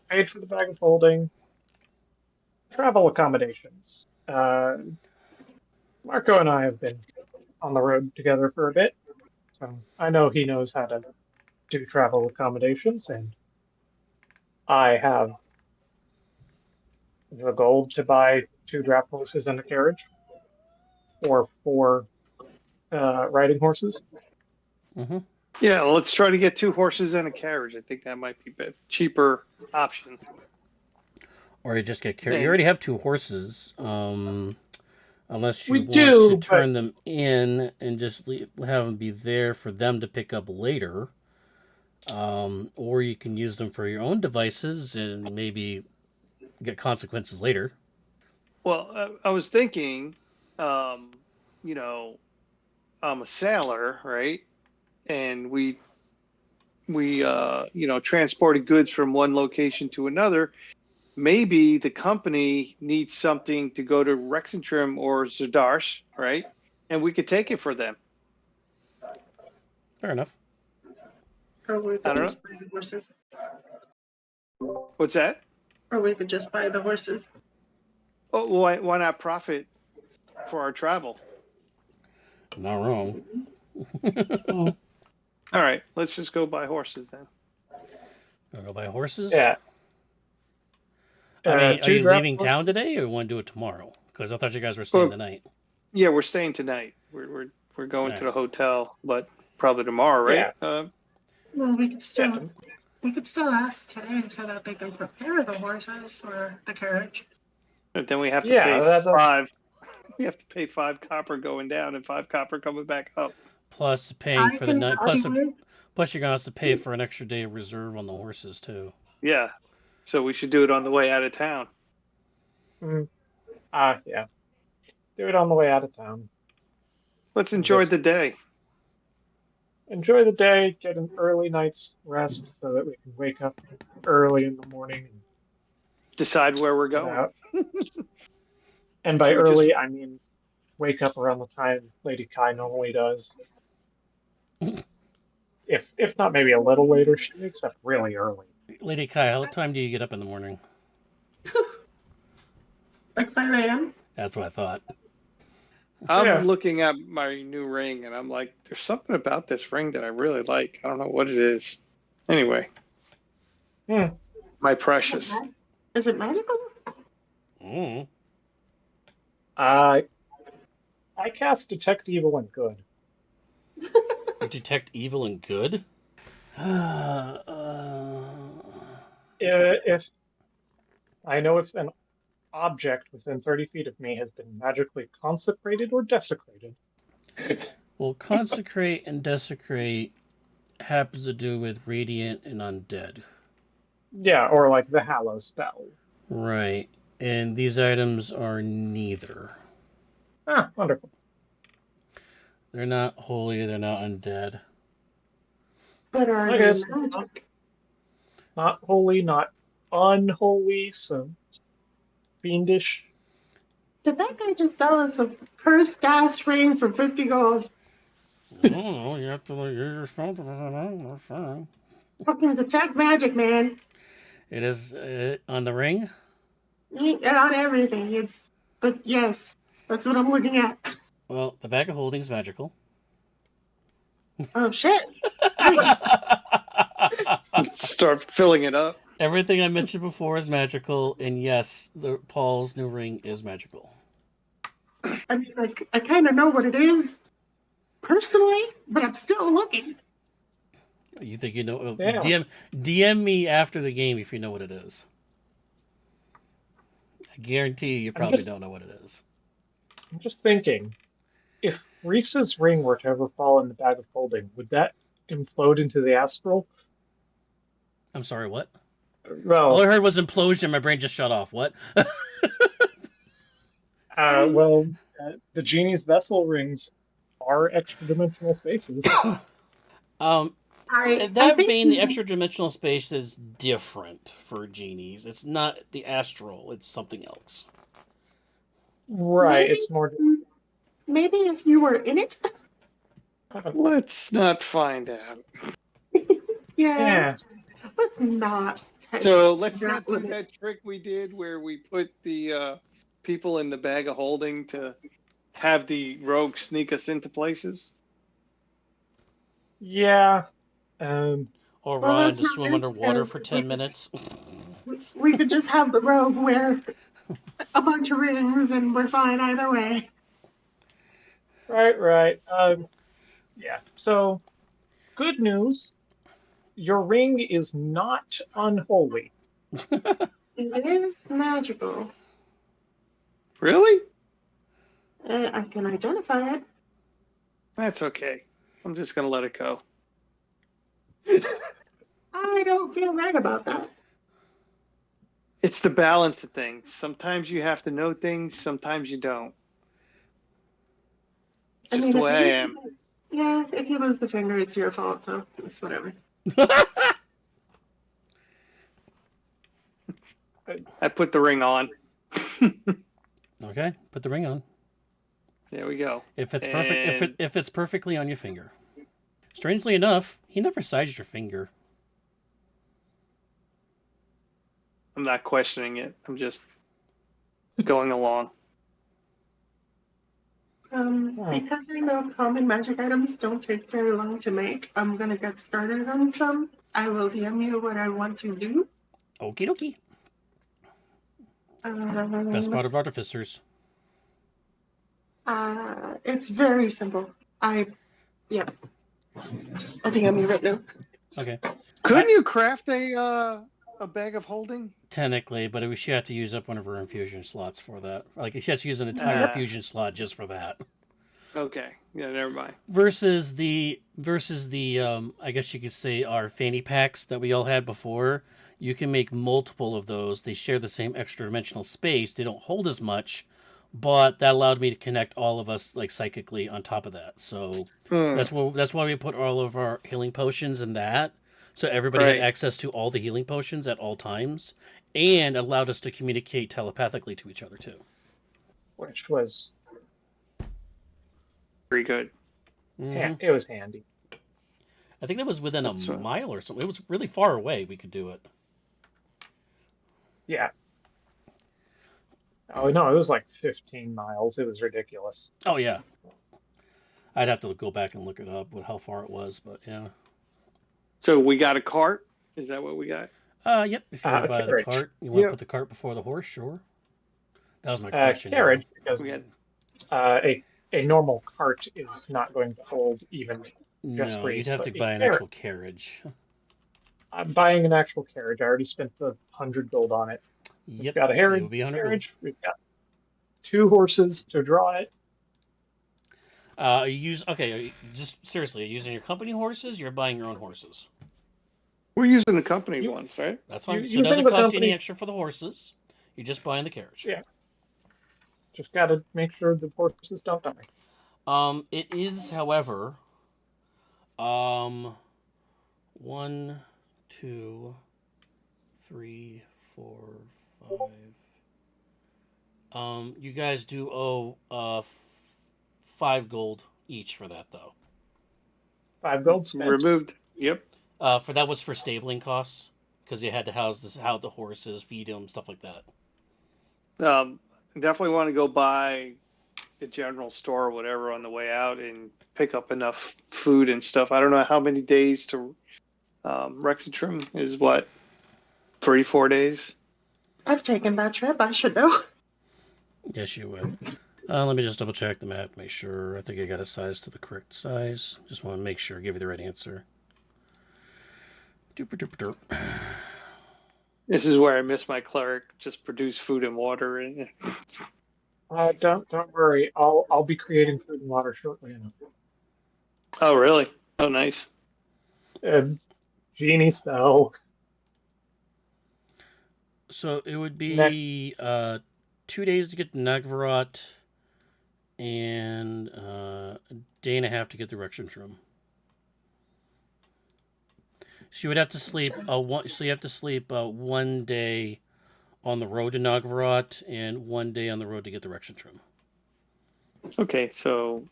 Speaker 4: paid for the bag of holding, travel accommodations. Marco and I have been on the road together for a bit, so I know he knows how to do travel accommodations, and I have the gold to buy 2 draft horses and a carriage, or 4 riding horses.
Speaker 1: Mm-hmm.
Speaker 3: Yeah, let's try to get 2 horses and a carriage. I think that might be a cheaper option.
Speaker 1: Or you just get carriage. You already have 2 horses. Unless you
Speaker 4: We
Speaker 1: want
Speaker 4: do,
Speaker 1: to turn them in and just have them be there for them to pick up later. Or you can use them for your own devices and maybe get consequences later.
Speaker 3: Well, I was thinking, I'm a sailor, right? And we transported goods from one location to another. Maybe the company needs something to go to Rexentrim or Zdarsh, right? And we could take it for them.
Speaker 1: Fair enough.
Speaker 2: Or we
Speaker 3: I
Speaker 2: could
Speaker 3: don't
Speaker 2: just buy the horses.
Speaker 3: What's that?
Speaker 2: Or we could just buy the horses.
Speaker 3: Oh, why not profit for our travel?
Speaker 1: Not wrong.
Speaker 3: All right, let's just go buy horses then.
Speaker 1: Go buy horses?
Speaker 4: Yeah.
Speaker 1: I mean, are you leaving
Speaker 4: horses?
Speaker 1: town today, or you want to do it tomorrow? Because I thought you guys were staying the night.
Speaker 3: Yeah, we're staying tonight. We're going to the hotel, but probably tomorrow, right?
Speaker 4: Yeah.
Speaker 2: Well, we could still ask today so that they can prepare the horses or the carriage.
Speaker 3: But then we have to pay
Speaker 4: that's
Speaker 3: 5. We have to pay 5 copper going down and 5 copper coming back up.
Speaker 1: Plus paying for the night. Plus you're gonna have to pay for an extra day of reserve on the horses too.
Speaker 3: Yeah, so we should do it on the way out of town.
Speaker 4: Yeah. Do it on the way out of town.
Speaker 3: Let's enjoy the day.
Speaker 4: Enjoy the day, get an early night's rest so that we can wake up early in the morning and
Speaker 3: decide where we're going.
Speaker 4: And by early, I mean wake up around the time Lady Kai normally does. If not, maybe a little later. She wakes up really early.
Speaker 1: Lady Kai, what time do you get up in the morning?
Speaker 2: Like 5 a.m.?
Speaker 1: That's what I thought.
Speaker 3: I'm looking at my new ring, and I'm like, there's something about this ring that I really like. I don't know what it is. Anyway. My precious.
Speaker 2: Is it magical?
Speaker 4: I cast Detect Evil and Good.
Speaker 1: You detect evil and good?
Speaker 4: If I know if an object within 30 feet of me has been magically consecrated or desecrated.
Speaker 1: Well, consecrate and desecrate happens to do with radiant and undead.
Speaker 4: Yeah, or like the Hallow spell.
Speaker 1: Right. And these items are neither.
Speaker 4: Ah, wonderful.
Speaker 1: They're not holy, they're not undead.
Speaker 2: But are they magic?
Speaker 4: Not holy, not unholy, so fiendish.
Speaker 2: Did that guy just sell us a cursed ass ring for 50 gold?
Speaker 1: Oh, you have to you're responsible.
Speaker 2: Fucking detect magic, man.
Speaker 1: It is on the ring?
Speaker 2: On everything. But yes, that's what I'm looking at.
Speaker 1: Well, the bag of holding is magical.
Speaker 2: Oh shit! Nice.
Speaker 3: Start filling it up.
Speaker 1: Everything I mentioned before is magical, and yes, Paul's new ring is magical.
Speaker 2: I mean, like, I kind of know what it is personally, but I'm still looking.
Speaker 1: You think you know? Yeah. DM me after the game if you know what it is. I guarantee you probably don't know what it is.
Speaker 4: I'm just thinking, if Reese's ring were to ever fall in the bag of holding, would that implode into the astral?
Speaker 1: I'm sorry, what?
Speaker 4: Well,
Speaker 1: all I heard was implosion. My brain just shut off. What?
Speaker 4: The genie's vessel rings are extra-dimensional spaces.
Speaker 1: In
Speaker 2: I
Speaker 1: that
Speaker 2: think
Speaker 1: vein, the extra dimensional space is different for genies. It's not the astral, it's something else.
Speaker 4: Right.
Speaker 2: maybe
Speaker 4: It's more.
Speaker 2: maybe if you were in it.
Speaker 3: Let's not find out.
Speaker 2: Yeah,
Speaker 4: Yeah.
Speaker 2: let's not test
Speaker 3: So let's
Speaker 2: that
Speaker 3: not do
Speaker 2: limit.
Speaker 3: that trick we did where we put the people in the bag of holding to have the rogue sneak us into places.
Speaker 4: Yeah.
Speaker 1: Or
Speaker 2: Well,
Speaker 1: Ryan
Speaker 2: that's
Speaker 1: to
Speaker 2: not
Speaker 1: swim underwater
Speaker 2: necessary.
Speaker 1: for 10 minutes.
Speaker 2: We could just have the rogue wear a bunch of rings, and we're fine either way.
Speaker 4: Right. Right. Yeah. So good news. Your ring is not unholy.
Speaker 2: It is magical.
Speaker 3: Really?
Speaker 2: I can identify it.
Speaker 3: That's okay. I'm just gonna let it go.
Speaker 2: I don't feel right about that.
Speaker 3: It's the balance of things. Sometimes you have to know things, sometimes you don't.
Speaker 2: I
Speaker 3: Just
Speaker 2: mean,
Speaker 3: the
Speaker 2: if you
Speaker 3: way
Speaker 2: lose
Speaker 3: I am.
Speaker 2: yeah, if you lose the finger, it's your fault, so it's whatever.
Speaker 3: I put the ring on.
Speaker 1: Okay, put the ring on.
Speaker 3: There we go.
Speaker 1: If it's
Speaker 3: And
Speaker 1: perfect, if it's perfectly on your finger. Strangely enough, he never sized your finger.
Speaker 3: I'm not questioning it. I'm just going along.
Speaker 2: Because I know common magic items don't take very long to make, I'm gonna get started on some. I will DM you what I want to do.
Speaker 1: Okie dokie. Best
Speaker 2: Um,
Speaker 1: part of artificers.
Speaker 2: it's very simple. Yeah, I'll DM you right now.
Speaker 1: Okay.
Speaker 3: Couldn't you craft a bag of holding?
Speaker 1: Technically, but she had to use up one of her infusion slots for that. Like she has to use an entire
Speaker 2: Yep.
Speaker 1: infusion slot just for that.
Speaker 3: Okay. Yeah, never mind.
Speaker 1: Versus the I guess you could say our fanny packs that we all had before. You can make multiple of those. They share the same extra dimensional space. They don't hold as much, but that allowed me to connect all of us like psychically on top of that. So that's why we put all of our healing potions in that. So everybody had
Speaker 3: Right.
Speaker 1: access to all the healing potions at all times, and allowed us to communicate telepathically to each other too.
Speaker 4: Which was
Speaker 3: Very good.
Speaker 4: it was handy.
Speaker 1: I think that was within
Speaker 3: That's
Speaker 1: a mile or something. It was really far away. We could do it.
Speaker 4: Yeah. Oh no, it was like 15 miles. It was ridiculous.
Speaker 1: Oh yeah. I'd have to go back and look it up with how far it was, but yeah.
Speaker 3: So we got a cart? Is that what we got?
Speaker 1: Yep. If you want to buy the
Speaker 4: Carriage.
Speaker 1: cart, you want to put the cart before the horse, sure. That was my question.
Speaker 4: Carriage, because
Speaker 3: We had
Speaker 4: a normal cart is not going to hold even just
Speaker 1: No,
Speaker 4: trees.
Speaker 1: you'd have
Speaker 4: But
Speaker 1: to buy an actual carriage.
Speaker 4: I'm buying an actual carriage. I already spent the 100 gold on it.
Speaker 1: Yep.
Speaker 4: We've got a
Speaker 1: It would be 100
Speaker 4: carriage. We've got 2 horses to draw it.
Speaker 1: Just seriously, are you using your company horses? You're buying your own horses.
Speaker 3: We're using the company ones, right?
Speaker 1: That's fine. So it
Speaker 4: Using
Speaker 1: doesn't
Speaker 4: the
Speaker 1: cost you any
Speaker 4: company-
Speaker 1: extra for the horses. You're just buying the carriage.
Speaker 4: Yeah. Just got to make sure the horses don't die.
Speaker 1: It is, however, 1, 2, 3, 4, 5. You guys do owe 5 gold each for that, though.
Speaker 4: 5 gold spent.
Speaker 3: Removed. Yep.
Speaker 1: For that was for stabling costs because you had to house the horses, feed them, stuff like that.
Speaker 3: Definitely want to go by the general store or whatever on the way out and pick up enough food and stuff. I don't know how many days to Rexitrim is what? 3-4 days?
Speaker 2: I've taken that trip. I should know.
Speaker 1: Yes, you would. Let me just double check the map, make sure. I think I got a size to the correct size. Just want to make sure, give you the right answer. Dooper dooper derp.
Speaker 3: This is where I miss my cleric. Just produce food and water. And
Speaker 4: Don't worry. I'll be creating food and water shortly enough.
Speaker 3: oh, really? Oh, nice.
Speaker 4: Genie spell.
Speaker 1: So it would be 2 days to get to Nagvarot and a day and a half to get the Rexentrum. So you would have to sleep so you have to sleep 1 day on the road to Nagvarot and 1 day on the road to get the Rexentrum.
Speaker 3: Okay, so.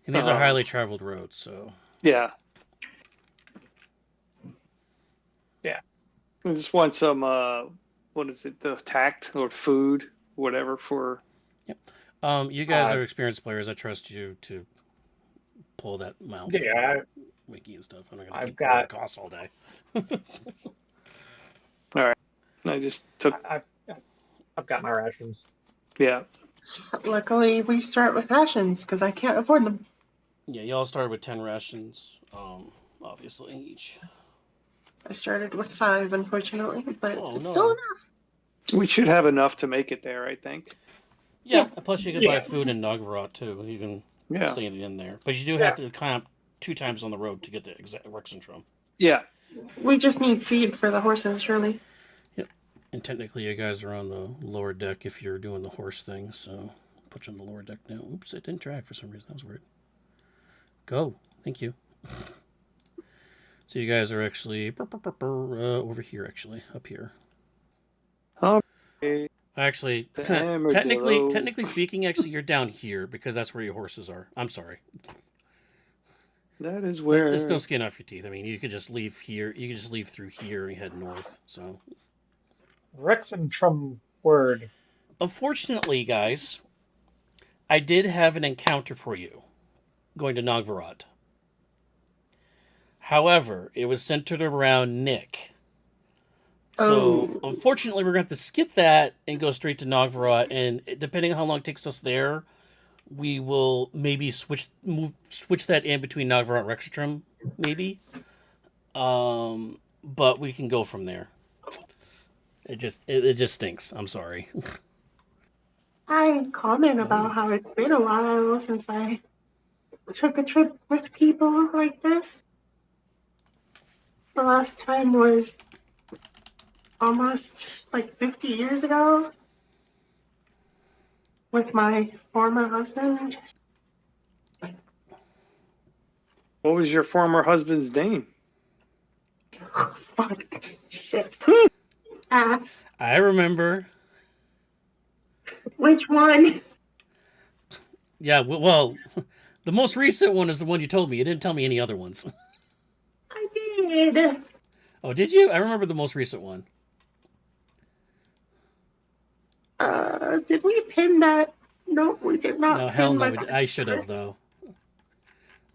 Speaker 1: And these are highly traveled roads, so.
Speaker 3: Yeah.
Speaker 4: Yeah.
Speaker 3: I just want some, what is it, the tact or food, whatever for.
Speaker 1: Yep. You guys are experienced players. I trust you to pull that mount.
Speaker 4: Yeah.
Speaker 1: Wiki and stuff. I'm not going to keep
Speaker 4: got
Speaker 1: costs all day.
Speaker 3: All right. I just took.
Speaker 4: I've got my rations.
Speaker 3: Yeah.
Speaker 2: Luckily, we start with rations because I can't afford them.
Speaker 1: Yeah, y'all started with 10 rations, obviously, each.
Speaker 2: I started with 5, unfortunately, but it's still enough.
Speaker 3: We should have enough to make it there, I think.
Speaker 1: Yeah, plus you could buy food in Nagvarot, too. You can stay in there. But you do have to camp 2 times on the road to get the Rexentrum.
Speaker 3: Yeah.
Speaker 2: We just need feed for the horses, really.
Speaker 1: Yep. And technically, you guys are on the lower deck if you're doing the horse thing, so put you on the lower deck now. Oops, it didn't drag for some reason. That was weird. Go. Thank you. So you guys are actually over here, actually, up here.
Speaker 3: Okay.
Speaker 1: Actually, technically speaking, actually, you're down here because that's where your horses are. I'm sorry.
Speaker 3: That is where.
Speaker 1: There's no skin off your teeth. I mean, you could just leave here. You could just leave through here and head north. So.
Speaker 4: Rexentrum word.
Speaker 1: Unfortunately, guys, I did have an encounter for you going to Nagvarot. However, it was centered around Nick. So, unfortunately, we're going to have to skip that and go straight to Nagvarot. And depending on how long it takes us there, we will maybe switch that in between Nagvarot and Rexentrum, maybe. But we can go from there. It just stinks. I'm sorry.
Speaker 2: I comment about how it's been a while since I took a trip with people like this. The last time was almost like 50 years ago with my former husband.
Speaker 3: What was your former husband's name?
Speaker 2: Oh, fuck. Shit. Ass.
Speaker 1: I remember.
Speaker 2: Which one?
Speaker 1: Yeah, well, the most recent one is the one you told me. You didn't tell me any other ones.
Speaker 2: I did.
Speaker 1: Oh, did you? I remember the most recent one.
Speaker 2: Did we pin that? No, we did not.
Speaker 1: No, hell no. I should have, though.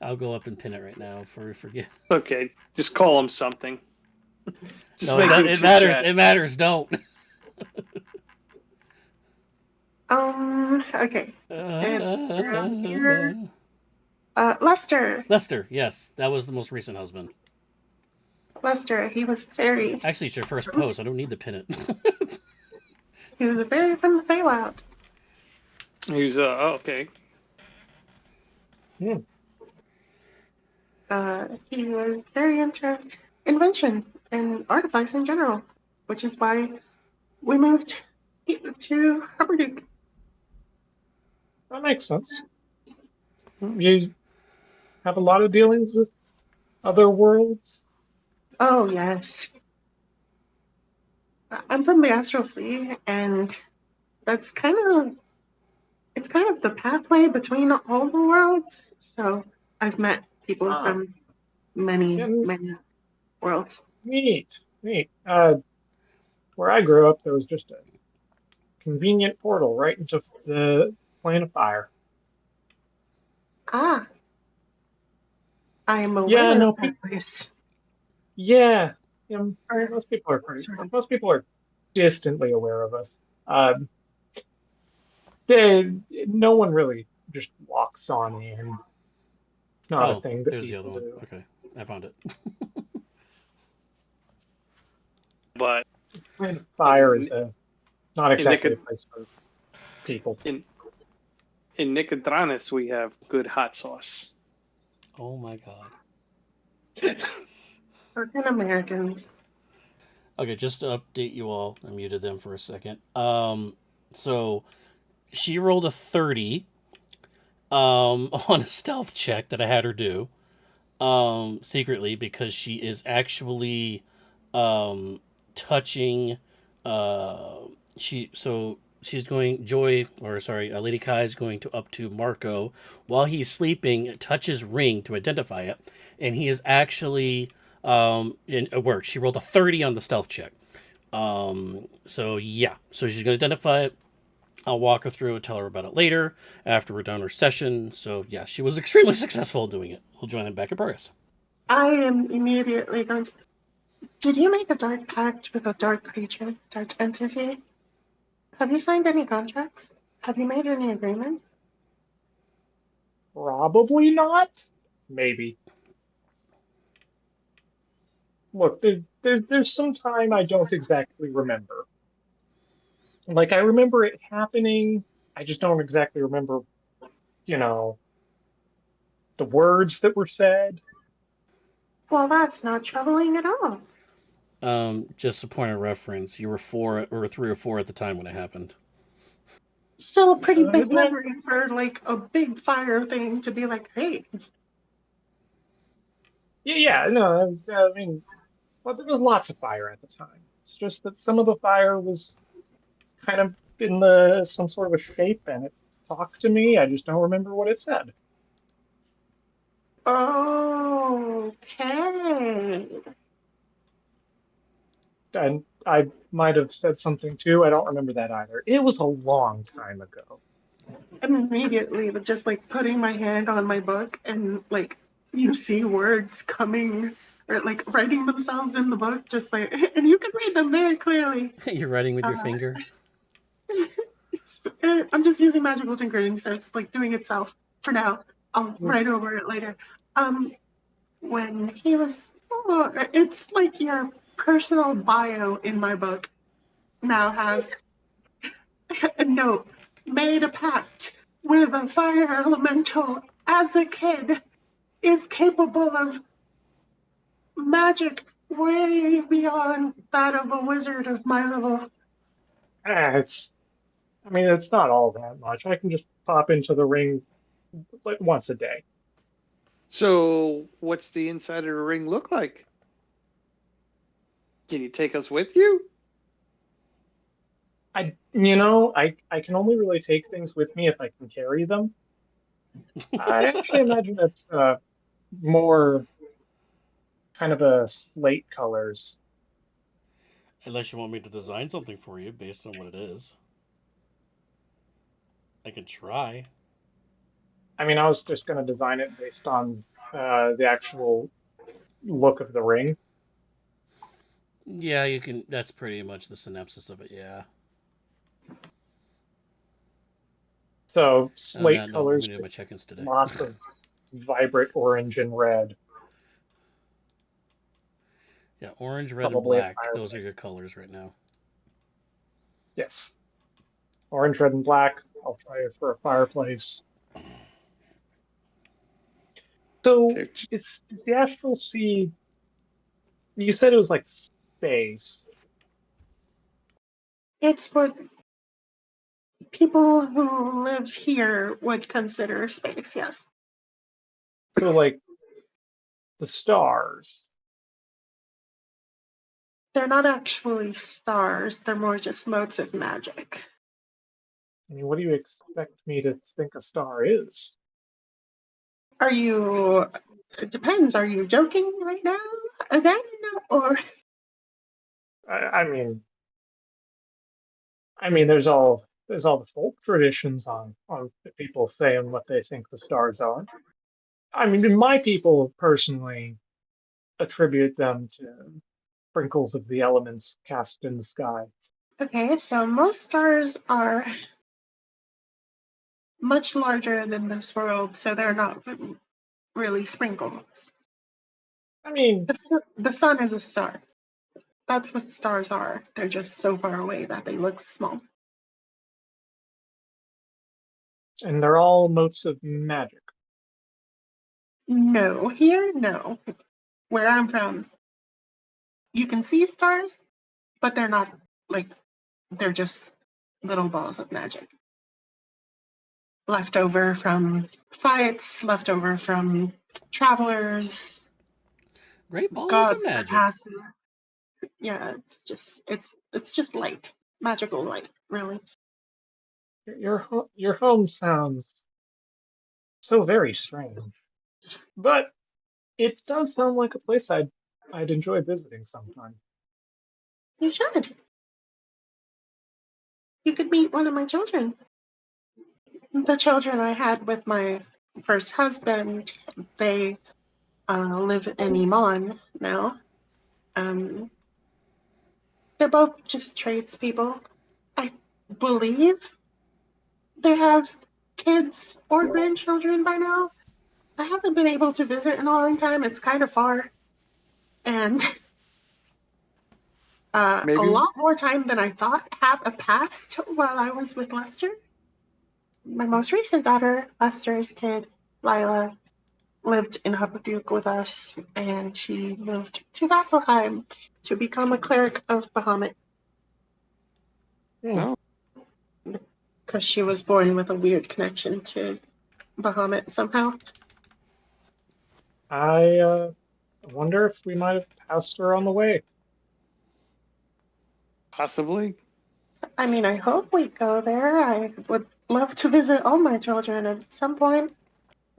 Speaker 1: I'll go up and pin it right now before we forget.
Speaker 3: Okay, just call him something.
Speaker 1: No, it matters. It matters. Don't.
Speaker 2: Okay. It's around here. Lester.
Speaker 1: Lester, yes. That was the most recent husband.
Speaker 2: Lester, he was very...
Speaker 1: Actually, it's your first post. I don't need to pin it.
Speaker 2: He was very from the Feywild.
Speaker 3: He was, okay.
Speaker 4: Yeah.
Speaker 2: He was very into invention and artifacts in general, which is why we moved to Hubbarduk.
Speaker 4: That makes sense. You have a lot of dealings with other worlds?
Speaker 2: Oh, yes. I'm from the Astral Sea, and that's kind of the pathway between all the worlds. So I've met people from many worlds.
Speaker 4: Neat. Where I grew up, there was just a convenient portal right into the plane of fire.
Speaker 2: Ah. I am aware of that place.
Speaker 4: Yeah. Most people are distantly aware of us. No one really just walks on in. Not a thing that
Speaker 1: there's the other one.
Speaker 4: do.
Speaker 1: Okay, I found it.
Speaker 3: But
Speaker 4: fire is not exactly a place for people.
Speaker 3: In Nicodranas, we have good hot sauce.
Speaker 1: Oh my god.
Speaker 2: Fucking Americans.
Speaker 1: Okay, just to update you all, I muted them for a second. So she rolled a 30 on a stealth check that I had her do. secretly, because she is actually touching. She's going. Lady Kai is going to up to Marco while he's sleeping. Touch his ring to identify it, and he is actually it worked. She rolled a 30 on the stealth check. So yeah, so she's going to identify it. I'll walk her through and tell her about it later after we're done our session. So yeah, she was extremely successful in doing it. We'll join them back in progress.
Speaker 2: I am immediately going to. Did you make a dark pact with a dark creature, dark entity? Have you signed any contracts? Have you made any agreements?
Speaker 4: Probably not. Maybe. Look, there's some time I don't exactly remember. Like, I remember it happening. I just don't exactly remember, you know, the words that were said.
Speaker 2: Well, that's not troubling at all.
Speaker 1: Just a point of reference, you were 3 or 4 at the time when it happened.
Speaker 2: Still a pretty big memory for like a big fire thing to be like, hey.
Speaker 4: Yeah, no, I mean, well, there was lots of fire at the time. It's just that some of the fire was kind of in some sort of a shape, and it talked to me. I just don't remember what it said.
Speaker 2: Okay.
Speaker 4: And I might have said something too. I don't remember that either. It was a long time ago.
Speaker 2: Immediately, but just like putting my hand on my book and like you see words coming or like writing themselves in the book, just like, and you can read them very clearly.
Speaker 1: You're writing with your finger?
Speaker 2: I'm just using magical tinkering, so it's like doing itself for now. I'll write over it later. When he was, it's like your personal bio in my book now has a note, made a pact with a fire elemental as a kid, is capable of magic way beyond that of a wizard of my level.
Speaker 4: It's not all that much. I can just pop into the ring like once a day.
Speaker 3: So, what's the inside of the ring look like? Can you take us with you?
Speaker 4: I can only really take things with me if I can carry them. I actually imagine it's more kind of a slate colors.
Speaker 1: Unless you want me to design something for you based on what it is. I can try.
Speaker 4: I mean, I was just going to design it based on the actual look of the ring.
Speaker 1: Yeah, you can. That's pretty much the synopsis of it, yeah.
Speaker 4: So slate
Speaker 1: I'm
Speaker 4: colors,
Speaker 1: going to do my check-ins today.
Speaker 4: lots of vibrant orange and red.
Speaker 1: Yeah, orange, red,
Speaker 4: Probably
Speaker 1: and black. Those are your colors right now.
Speaker 4: Yes. Orange, red, and black. I'll try it for a fireplace. So is the Astral Sea, you said it was like space.
Speaker 2: It's what people who live here would consider space, yes.
Speaker 4: So like the stars.
Speaker 2: They're not actually stars, they're more just modes of magic.
Speaker 4: I mean, what do you expect me to think a star is?
Speaker 2: Are you, it depends, are you joking right now again? Or
Speaker 4: I mean, there's all the folk traditions on people saying what they think the stars are. I mean, my people personally attribute them to sprinkles of the elements cast in the sky.
Speaker 2: okay, so most stars are much larger than this world, so they're not really sprinkles.
Speaker 4: I mean,
Speaker 2: The sun is a star. That's what stars are. They're just so far away that they look small.
Speaker 4: and they're all motes of magic.
Speaker 2: No, here, no. Where I'm from, you can see stars, but they're not like, they're just little balls of magic. Left over from fights, left over from travelers,
Speaker 1: Great balls of
Speaker 2: gods that
Speaker 1: magic.
Speaker 2: pass through. Yeah, it's just light, magical light, really.
Speaker 4: Your home sounds so very strange, but it does sound like a place I'd enjoy visiting sometime.
Speaker 2: You should. You could meet one of my children. The children I had with my first husband, they live in Iman now. Um, they're both just tradespeople. I believe they have kids or grandchildren by now. I haven't been able to visit in a long time. It's kind of far. And a
Speaker 3: Maybe
Speaker 2: lot more time than I thought had passed while I was with Lester. My most recent daughter, Lester's kid, Lila, lived in Habaduke with us, and she moved to Vasselheim to become a cleric of Bahamut
Speaker 3: no.
Speaker 2: because she was born with a weird connection to Bahamut somehow.
Speaker 4: I wonder if we might have passed her on the way.
Speaker 3: Possibly.
Speaker 2: I mean, I hope we go there. I would love to visit all my children at some point.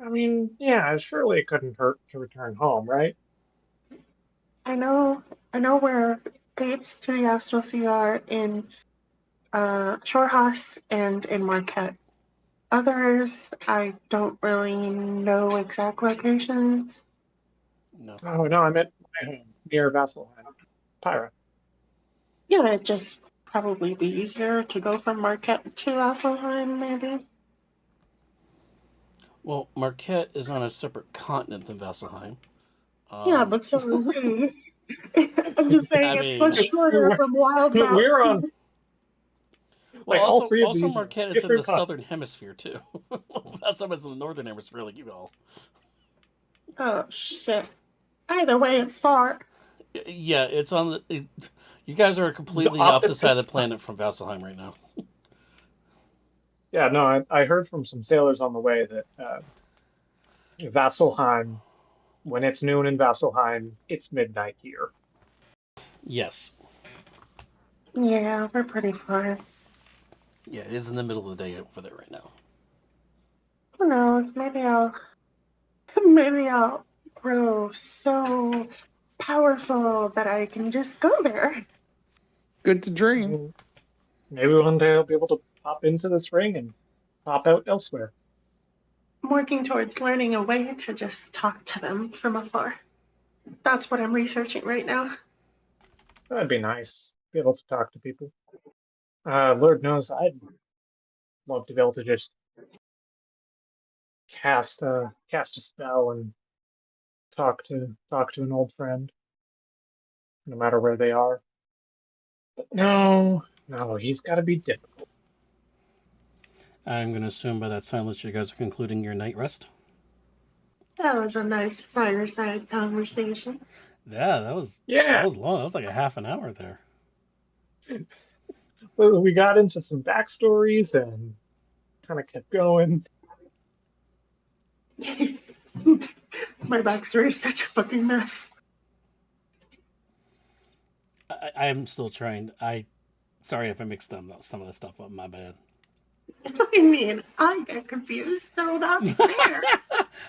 Speaker 4: I mean, yeah, surely it couldn't hurt to return home, right?
Speaker 2: I know, I know where gates to the Astral Sea are in Shorehouse and in Marquette. Others, I don't really know exact locations.
Speaker 1: No.
Speaker 4: Oh no, I meant my home near Vasselheim, Pyra.
Speaker 2: Yeah, it'd just probably be easier to go from Marquette to Vasselheim, maybe.
Speaker 1: Well, Marquette is on a separate continent than Vasselheim.
Speaker 2: Yeah, but so are we. I'm just saying
Speaker 1: I
Speaker 2: it's
Speaker 1: mean,
Speaker 2: much shorter from Wildbout
Speaker 4: We're
Speaker 2: to.
Speaker 4: on
Speaker 1: well,
Speaker 4: like all
Speaker 1: also,
Speaker 4: three of
Speaker 1: also
Speaker 4: these
Speaker 1: Marquette is in
Speaker 4: different
Speaker 1: the
Speaker 4: continents.
Speaker 1: southern hemisphere too. Vasselheim is in the northern hemisphere, like you all.
Speaker 2: Oh, shit. Either way, it's far.
Speaker 1: Yeah, it's on the. You guys are
Speaker 4: The
Speaker 1: completely opposite side
Speaker 4: opposite.
Speaker 1: of the planet from Vasselheim right now.
Speaker 4: Yeah, no, I heard from some sailors on the way that Vasselheim, when it's noon in Vasselheim, it's midnight here.
Speaker 1: Yes.
Speaker 2: Yeah, we're pretty far.
Speaker 1: Yeah, it is in the middle of the day over there right now.
Speaker 2: Who knows? Maybe I'll grow so powerful that I can just go there.
Speaker 3: Good to dream.
Speaker 4: Well, maybe one day I'll be able to pop into this ring and pop out elsewhere.
Speaker 2: I'm working towards learning a way to just talk to them from afar. That's what I'm researching right now.
Speaker 4: That'd be nice, be able to talk to people. Lord knows I'd love to be able to just cast a spell and talk to an old friend, no matter where they are. But no, he's got to be difficult.
Speaker 1: I'm going to assume by that silence you guys are concluding your night rest.
Speaker 2: That was a nice fireside conversation.
Speaker 1: Yeah, that was
Speaker 4: Yeah,
Speaker 1: long. That was like a half an hour there.
Speaker 4: we got into some backstories and kind of kept going.
Speaker 2: My backstory is such a fucking mess.
Speaker 1: I'm still trying. Sorry if I mixed some of the stuff up. My bad.
Speaker 2: I mean, I get confused, so that's fair.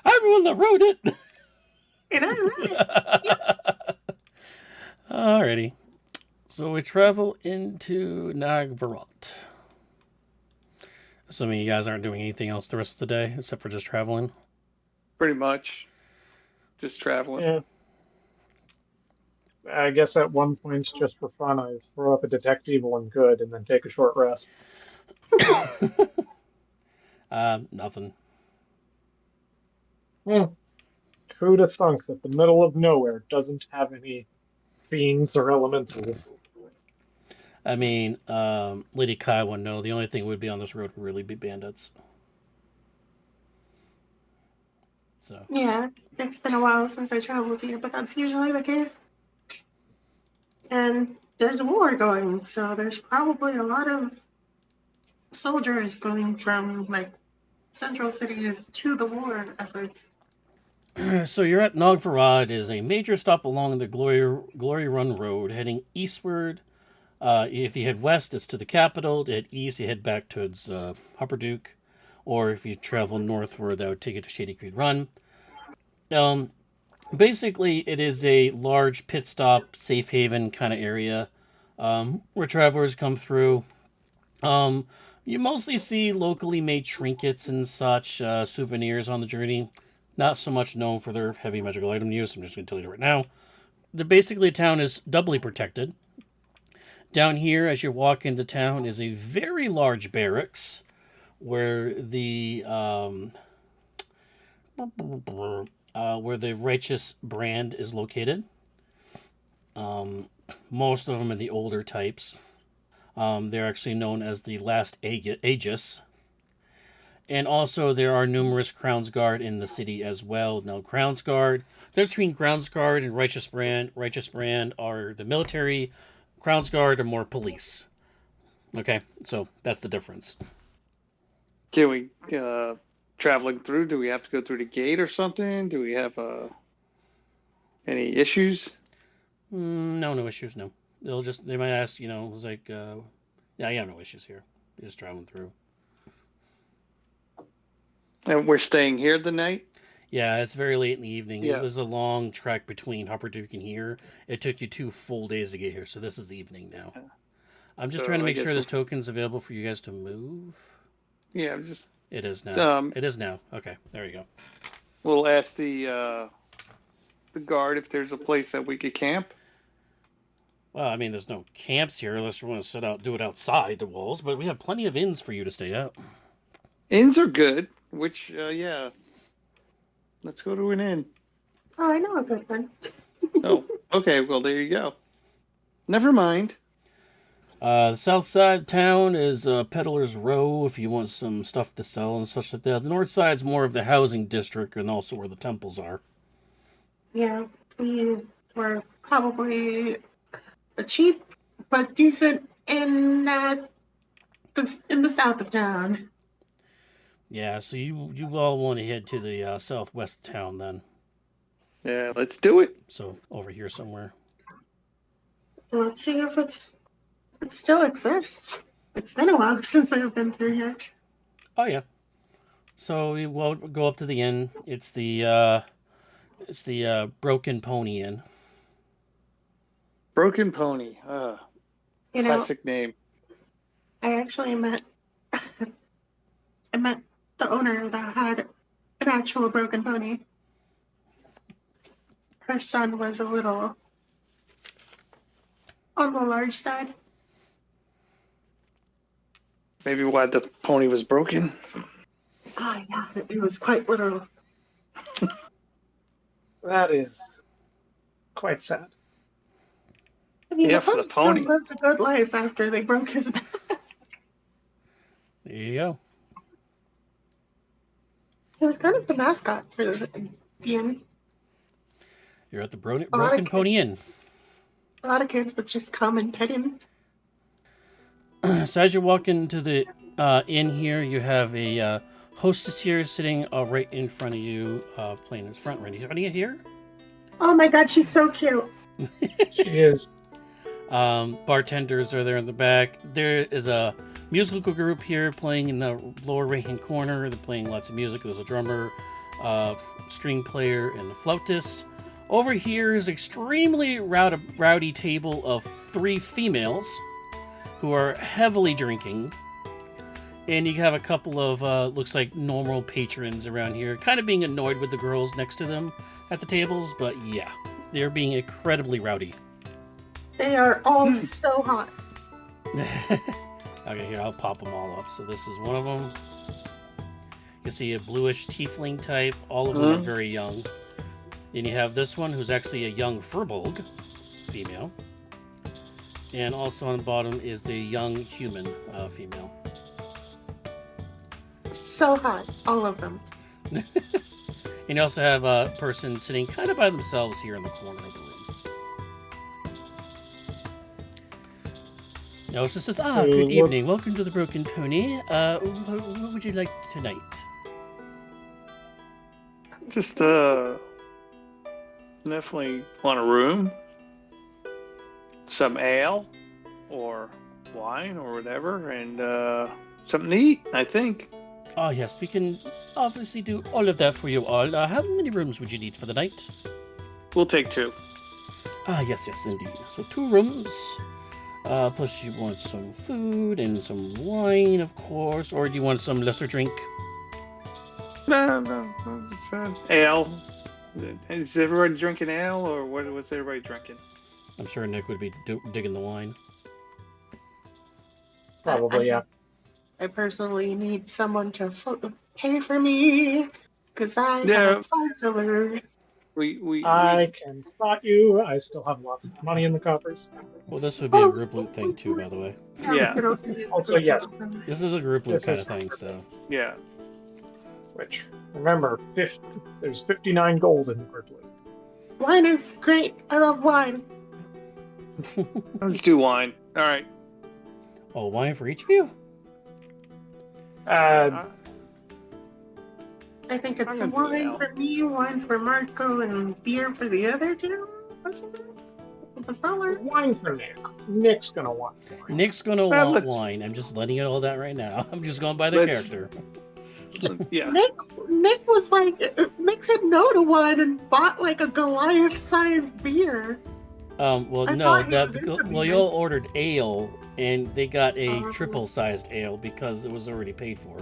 Speaker 1: I'm the one that wrote it.
Speaker 2: And I read it. Yep.
Speaker 1: Alrighty. So we travel into Nagvarot. Assuming you guys aren't doing anything else the rest of the day except for just traveling.
Speaker 3: Pretty much. Just traveling.
Speaker 4: Yeah. I guess at one point, just for fun, I throw up a detect evil and good, and then take a short rest.
Speaker 1: Nothing.
Speaker 4: Who'd have thunk that the middle of nowhere doesn't have any fiends or elementals?
Speaker 1: I mean, Lady Kai wouldn't know. The only thing would be on this road would really be bandits. So.
Speaker 2: Yeah, it's been a while since I traveled here, but that's usually the case. And there's a war going, so there's probably a lot of soldiers going from like central cities to the war efforts.
Speaker 1: So you're at Nogvarad. Is a major stop along the Glory Run Road, heading eastward. If you head west, it's to the capital. To head east, you head back towards Hupperduke. Or if you travel northward, that would take you to Shady Creek Run. Basically, it is a large pit stop, safe haven kind of area where travelers come through. You mostly see locally made trinkets and such, souvenirs on the journey. Not so much known for their heavy magical item use. I'm just going to tell you right now. Basically, town is doubly protected. Down here, as you walk into town, is a very large barracks where the righteous brand is located. Most of them are the older types. They're actually known as the Last Aegis. And also there are numerous Crowns Guard in the city as well. Now, Crowns Guard, there's between Crowns Guard and Righteous Brand. Righteous Brand are the military. Crowns Guard are more police. Okay, so that's the difference.
Speaker 3: Can we, traveling through, do we have to go through the gate or something? Do we have any issues?
Speaker 1: No issues, no. They might ask, it's like, yeah, you have no issues here. You're just traveling through.
Speaker 3: And we're staying here the night?
Speaker 1: Yeah, it's very late in the evening.
Speaker 3: Yeah.
Speaker 1: It was a long trek between Hupperduke and here. It took you 2 full days to get here, so this is evening now. I'm just trying to make sure there's tokens available for you guys to move.
Speaker 3: Yeah, I'm just...
Speaker 1: It is now. It is now. Okay, there you go.
Speaker 3: We'll ask the guard if there's a place that we could camp.
Speaker 1: Well, I mean, there's no camps here unless you want to do it outside the walls, but we have plenty of inns for you to stay at.
Speaker 3: Inns are good, which, yeah. Let's go to an inn.
Speaker 2: Oh, I know a good one.
Speaker 3: Oh, okay, well, there you go. Never mind.
Speaker 1: The south side of town is Peddler's Row if you want some stuff to sell and such like that. The north side's more of the housing district and also where the temples are.
Speaker 2: Yeah, we were probably a cheap but decent in the south of town.
Speaker 1: Yeah, so you all want to head to the southwest town then.
Speaker 3: Yeah, let's do it.
Speaker 1: So over here somewhere.
Speaker 2: Let's see if it still exists. It's been a while since I've been through here.
Speaker 1: Oh yeah. So we will go up to the inn. It's the Broken Pony Inn.
Speaker 3: Broken Pony. Classic name.
Speaker 2: I actually met the owner that had an actual broken pony. Her son was a little on the large side.
Speaker 3: Maybe why the pony was broken?
Speaker 2: Ah, yeah, it was quite literal.
Speaker 4: That is quite sad.
Speaker 2: I mean,
Speaker 3: Yeah, for the pony.
Speaker 2: Lived a good life after they broke his back.
Speaker 1: There you go.
Speaker 2: It was kind of the mascot for the inn.
Speaker 1: You're at the Broken Pony Inn.
Speaker 2: A lot of kids would just come and pet him.
Speaker 1: So as you walk into the inn here, you have a hostess here sitting right in front of you, playing in front. Ready here?
Speaker 2: Oh my god, she's so cute.
Speaker 4: She is.
Speaker 1: Bartenders are there in the back. There is a musical group here playing in the lower right-hand corner. They're playing lots of music. There's a drummer, string player, and a flautist. Over here is extremely rowdy table of 3 females who are heavily drinking. And you have a couple of, looks like normal patrons around here, kind of being annoyed with the girls next to them at the tables. But yeah, they're being incredibly rowdy.
Speaker 2: They are all so hot.
Speaker 1: Okay, here, I'll pop them all up. So this is one of them. You see a bluish tiefling type. All of them are very young. Then you have this one, who's actually a young furbolg female. And also on the bottom is a young human female.
Speaker 2: So hot, all of them.
Speaker 1: And you also have a person sitting kind of by themselves here in the corner of the room. Now it says, good evening. Welcome to the Broken Pony. What would you like tonight?
Speaker 3: Just definitely want a room, some ale, or wine, or whatever, and something to eat, I think.
Speaker 1: Oh, yes, we can obviously do all of that for you all. How many rooms would you need for the night?
Speaker 3: We'll take 2.
Speaker 1: Ah, yes, indeed. So 2 rooms. Plus you want some food and some wine, of course. Or do you want some lesser drink?
Speaker 3: No, it's ale. Is everybody drinking ale, or what's everybody drinking?
Speaker 1: I'm sure Nick would be digging the wine.
Speaker 4: Probably, yeah.
Speaker 2: I personally need someone to pay for me because I have 5 silver.
Speaker 4: I can spot you. I still have lots of money in the coffers.
Speaker 1: Well, this would be a group loot thing too, by the way.
Speaker 3: Yeah.
Speaker 2: We could also use
Speaker 4: Also,
Speaker 2: the
Speaker 4: yes.
Speaker 2: tokens.
Speaker 1: This is a group loot
Speaker 4: This
Speaker 1: kind
Speaker 4: is-
Speaker 1: of thing, so.
Speaker 3: Yeah.
Speaker 4: Which, remember, there's 59 gold in the group loot.
Speaker 2: Wine is great. I love wine.
Speaker 3: Let's do wine. All right.
Speaker 1: Oh, wine for each of you?
Speaker 2: I think it's
Speaker 3: I'm gonna do
Speaker 2: wine
Speaker 3: ale.
Speaker 2: for me, wine for Marco, and beer for the other 2. That's not like
Speaker 4: Wine for Nick. Nick's gonna want wine.
Speaker 1: Nick's gonna
Speaker 3: Well,
Speaker 1: want
Speaker 3: let's-
Speaker 1: wine. I'm just letting you know that right now. I'm just going by the
Speaker 3: Let's-
Speaker 1: character.
Speaker 3: Yeah.
Speaker 2: Nick was like, Nick said no to wine and bought like a Goliath-sized beer.
Speaker 1: Well,
Speaker 2: I
Speaker 1: no,
Speaker 2: thought he
Speaker 1: that
Speaker 2: was into
Speaker 1: well,
Speaker 2: beer.
Speaker 1: you all ordered ale, and they got a
Speaker 2: Oh.
Speaker 1: triple-sized ale because it was already paid for.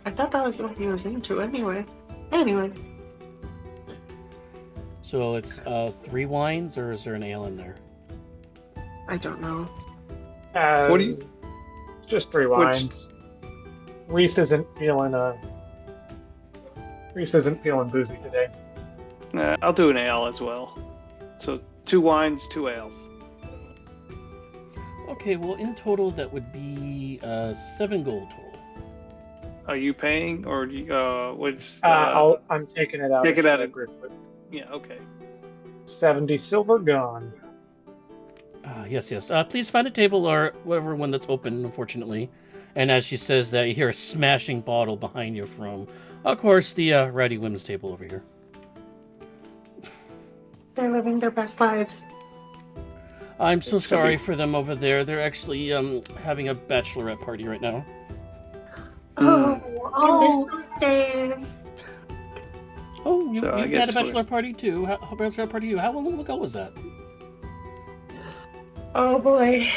Speaker 2: I thought that was what he was into anyway. Anyway,
Speaker 1: So it's 3 wines, or is there an ale in there?
Speaker 2: I don't know.
Speaker 3: What do you-
Speaker 4: Just 3 wines. Reese isn't feeling boozy today.
Speaker 3: I'll do an ale as well. So 2 wines, 2 ales.
Speaker 1: Okay, well, in total, that would be 7 gold total.
Speaker 3: Are you paying, or do you, what's?
Speaker 4: I'm taking it out.
Speaker 3: Take it
Speaker 4: of
Speaker 3: out
Speaker 4: the
Speaker 3: of-
Speaker 4: group loot.
Speaker 3: Yeah. Okay.
Speaker 4: 70 silver gone.
Speaker 1: Yes. Please find a table or whatever one that's open, unfortunately. And as she says that, you hear a smashing bottle behind you from, of course, the Rowdy Women's table over here.
Speaker 2: They're living their best lives.
Speaker 1: I'm so
Speaker 3: It's gonna
Speaker 1: sorry
Speaker 3: be-
Speaker 1: for them over there. They're actually having a bachelorette party right now.
Speaker 2: Oh, I miss those days.
Speaker 1: Oh,
Speaker 3: So I
Speaker 1: you had
Speaker 3: guess
Speaker 1: a bachelor party too. How bachelor party you? How long ago was that?
Speaker 2: Oh boy.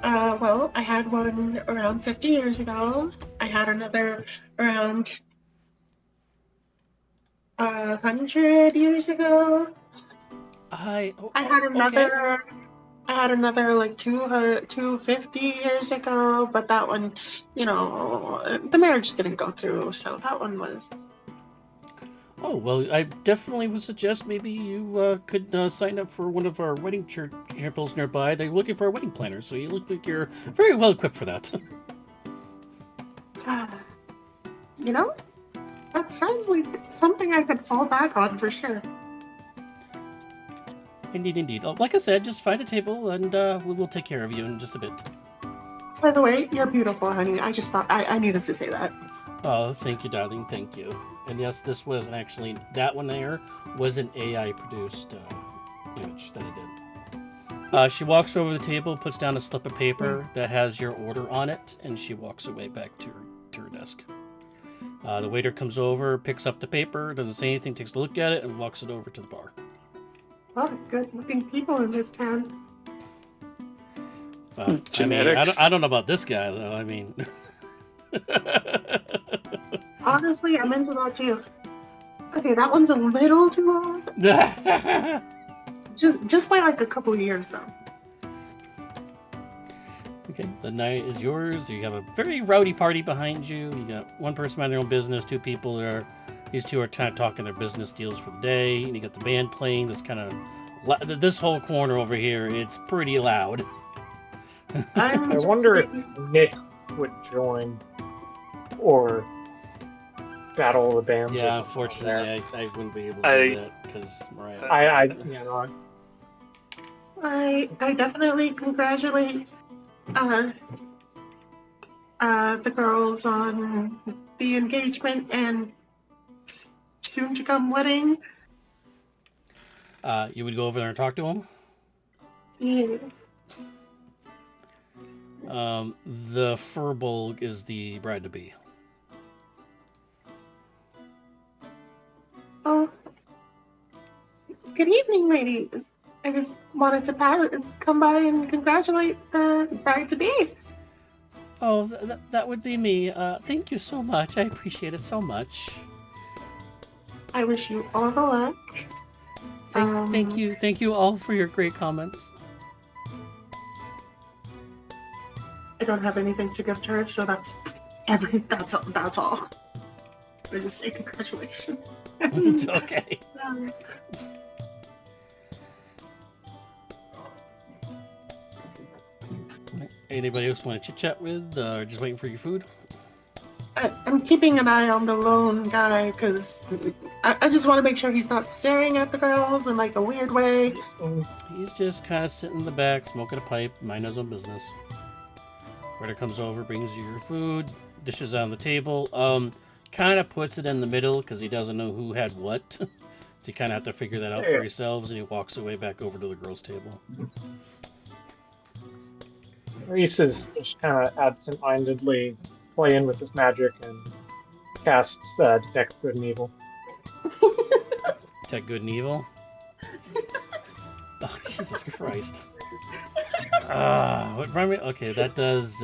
Speaker 2: Well, I had one around 50 years ago. I had another around 100 years ago. I had another.
Speaker 1: Okay.
Speaker 2: I had another like 250 years ago, but that one, the marriage didn't go through, so that one was.
Speaker 1: Oh, well, I definitely would suggest maybe you could sign up for one of our wedding chapels nearby. They're looking for a wedding planner, so you look like you're very well equipped for that.
Speaker 2: That sounds like something I could fall back on for sure.
Speaker 1: Indeed. Oh, like I said, just find a table and we will take care of you in just a bit.
Speaker 2: By the way, you're beautiful, honey. I just thought I needed to say that.
Speaker 1: Oh, thank you, darling. Thank you. And yes, this was actually, that one there was an AI-produced image that I did. She walks over the table, puts down a slip of paper that has your order on it, and she walks away back to her desk. The waiter comes over, picks up the paper, doesn't say anything, takes a look at it, and walks it over to the bar.
Speaker 2: A lot of good-looking people in this town.
Speaker 1: Well,
Speaker 3: Genetics.
Speaker 1: I don't know about this guy, though. I mean...
Speaker 2: Honestly, I'm into that too. Okay, that one's a little too old. Just by like a couple of years, though.
Speaker 1: Okay, the night is yours. You have a very rowdy party behind you. You got one person minding their own business, 2 people there. These 2 are kind of talking their business deals for the day. And you got the band playing. That's kind of this whole corner over here. It's pretty loud.
Speaker 4: I wonder if Nick would join or battle the bands.
Speaker 1: Yeah,
Speaker 4: with
Speaker 1: unfortunately, I wouldn't be able to do that because Mariah.
Speaker 2: I definitely congratulate the girls on the engagement and soon to come wedding.
Speaker 1: You would go over there and talk to him?
Speaker 2: Yeah.
Speaker 1: The Furbolg is the bride-to-be.
Speaker 2: Oh, good evening, ladies. I just wanted to come by and congratulate the bride-to-be.
Speaker 1: Oh, that would be me. Thank you so much. I appreciate it so much.
Speaker 2: I wish you all the luck.
Speaker 1: Thank you all for your great comments.
Speaker 2: I don't have anything to give to her, so that's all. I just say congratulations.
Speaker 1: Okay. Anybody else want to chit-chat with, or just waiting for your food?
Speaker 2: I'm keeping an eye on the lone guy, because I just want to make sure he's not staring at the girls in, like, a weird way.
Speaker 1: He's just kind of sitting in the back, smoking a pipe, minding his own business. Waiter comes over, brings you your food, dishes on the table. Kind of puts it in the middle, because he doesn't know who had what. So you kind of have to figure that out for yourselves, and he walks away back over to the girls' table.
Speaker 4: Reese is just kind of absent-mindedly playing with his magic and casts Detect Good and Evil.
Speaker 1: Detect Good and Evil? Oh, Jesus Christ. What remind me? Okay, that does,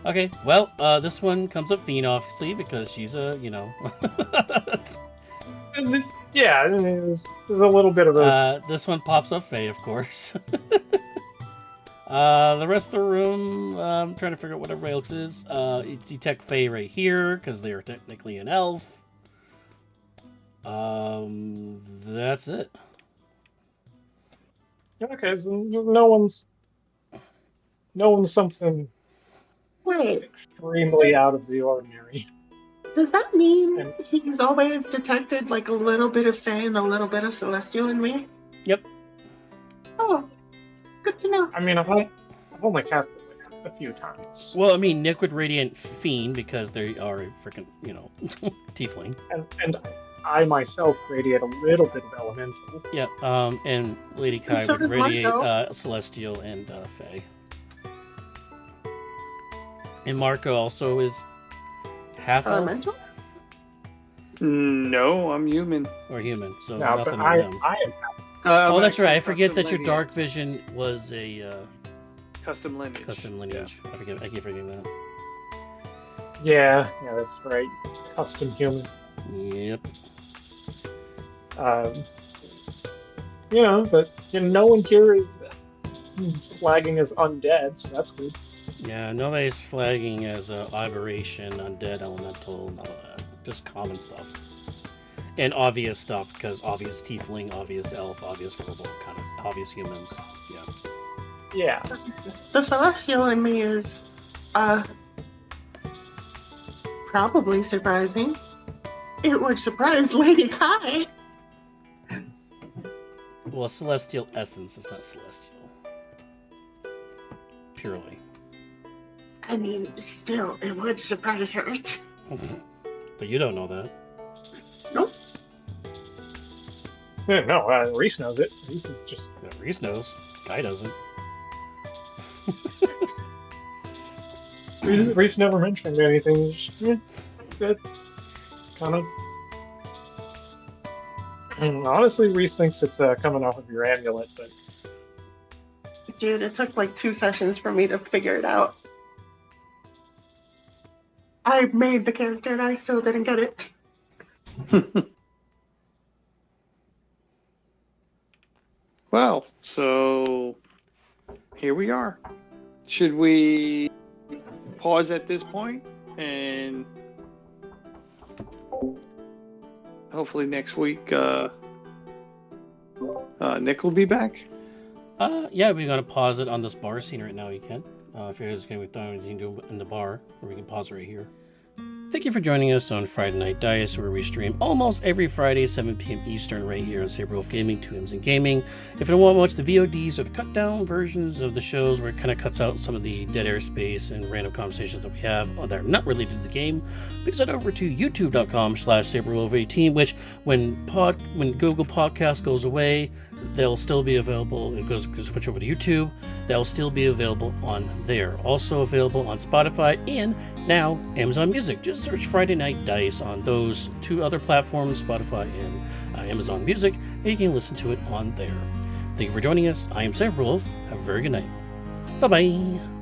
Speaker 1: Okay, well, this one comes up Fiend, obviously, because she's a,
Speaker 4: Yeah, there's a little bit of a...
Speaker 1: this one pops up Faye, of course. The rest of the room, I'm trying to figure out what everybody else is. You detect Faye right here, because they are technically an elf. That's it.
Speaker 4: Okay, so no one's something extremely out of the ordinary.
Speaker 2: Does that mean he's always detected, like, a little bit of Fae and a little bit of Celestial in me?
Speaker 1: Yep.
Speaker 2: Oh, good to know.
Speaker 4: I mean, I've only cast it like a few times.
Speaker 1: Well, I mean, Liquid Radiant Fiend, because they are a freaking, tiefling.
Speaker 4: And I myself radiate a little bit of elemental.
Speaker 1: Yep, and Lady Kai
Speaker 2: so
Speaker 1: would
Speaker 2: does
Speaker 1: radiate
Speaker 2: Marco.
Speaker 1: Celestial and Fae. And Marco also is half
Speaker 2: Elemental?
Speaker 3: No, I'm human.
Speaker 1: or human, so
Speaker 4: No,
Speaker 1: nothing
Speaker 4: but
Speaker 1: on them.
Speaker 4: I am
Speaker 1: Oh, that's right. I
Speaker 3: actually
Speaker 1: forget that
Speaker 3: custom
Speaker 1: your dark vision was a
Speaker 3: custom lineage.
Speaker 1: custom lineage. Yeah. I keep forgetting that.
Speaker 4: Yeah, that's right. Custom human.
Speaker 1: Yep.
Speaker 4: But no one here is flagging as undead, so that's good.
Speaker 1: Yeah, nobody's flagging as aberration, undead, elemental, none of that. Just common stuff. And obvious stuff, because obvious tiefling, obvious elf, obvious verbal, kind of obvious humans.
Speaker 4: Yeah.
Speaker 2: The Celestial in me is, probably surprising. It would surprise Lady Kai.
Speaker 1: Well, celestial essence is not celestial. Purely.
Speaker 2: I mean, still, it would surprise her.
Speaker 1: But you don't know that.
Speaker 2: Nope.
Speaker 4: Yeah, no, Reese knows it. Reese is just...
Speaker 1: Yeah, Reese knows. Guy doesn't.
Speaker 4: Reese never mentioned anything. Good. Kind of. Honestly, Reese thinks it's coming off of your amulet, but...
Speaker 2: Dude, it took like 2 sessions for me to figure it out. I made the character and I still didn't get it.
Speaker 3: Well, so here we are. Should we pause at this point and hopefully next week Nick will be back?
Speaker 1: Yeah, we're gonna pause it on this bar scene right now. You can. If you guys are gonna be throwing anything in the bar, or we can pause it right here. Thank Thank you for joining us on Friday Night Dice, where we stream almost every Friday, 7 p.m. Eastern, right here on Sabre Wolf Gaming, 2M's and Gaming. If you want to watch the VODs or the cut-down versions of the shows, where it kind of cuts out some of the dead air space and random conversations that we have that are not related to the game, please head over to youtube.com/SabreWolf18, which when Google Podcast goes away, they'll still be available. It goes switch over to YouTube. They'll still be available on there. Also available on Spotify and now Amazon Music. Just search Friday Night Dice on those two other platforms, Spotify and Amazon Music, and you can listen to it on there. Thank you for joining us. I am Sabre Wolf. Have a very good night. Bye-bye.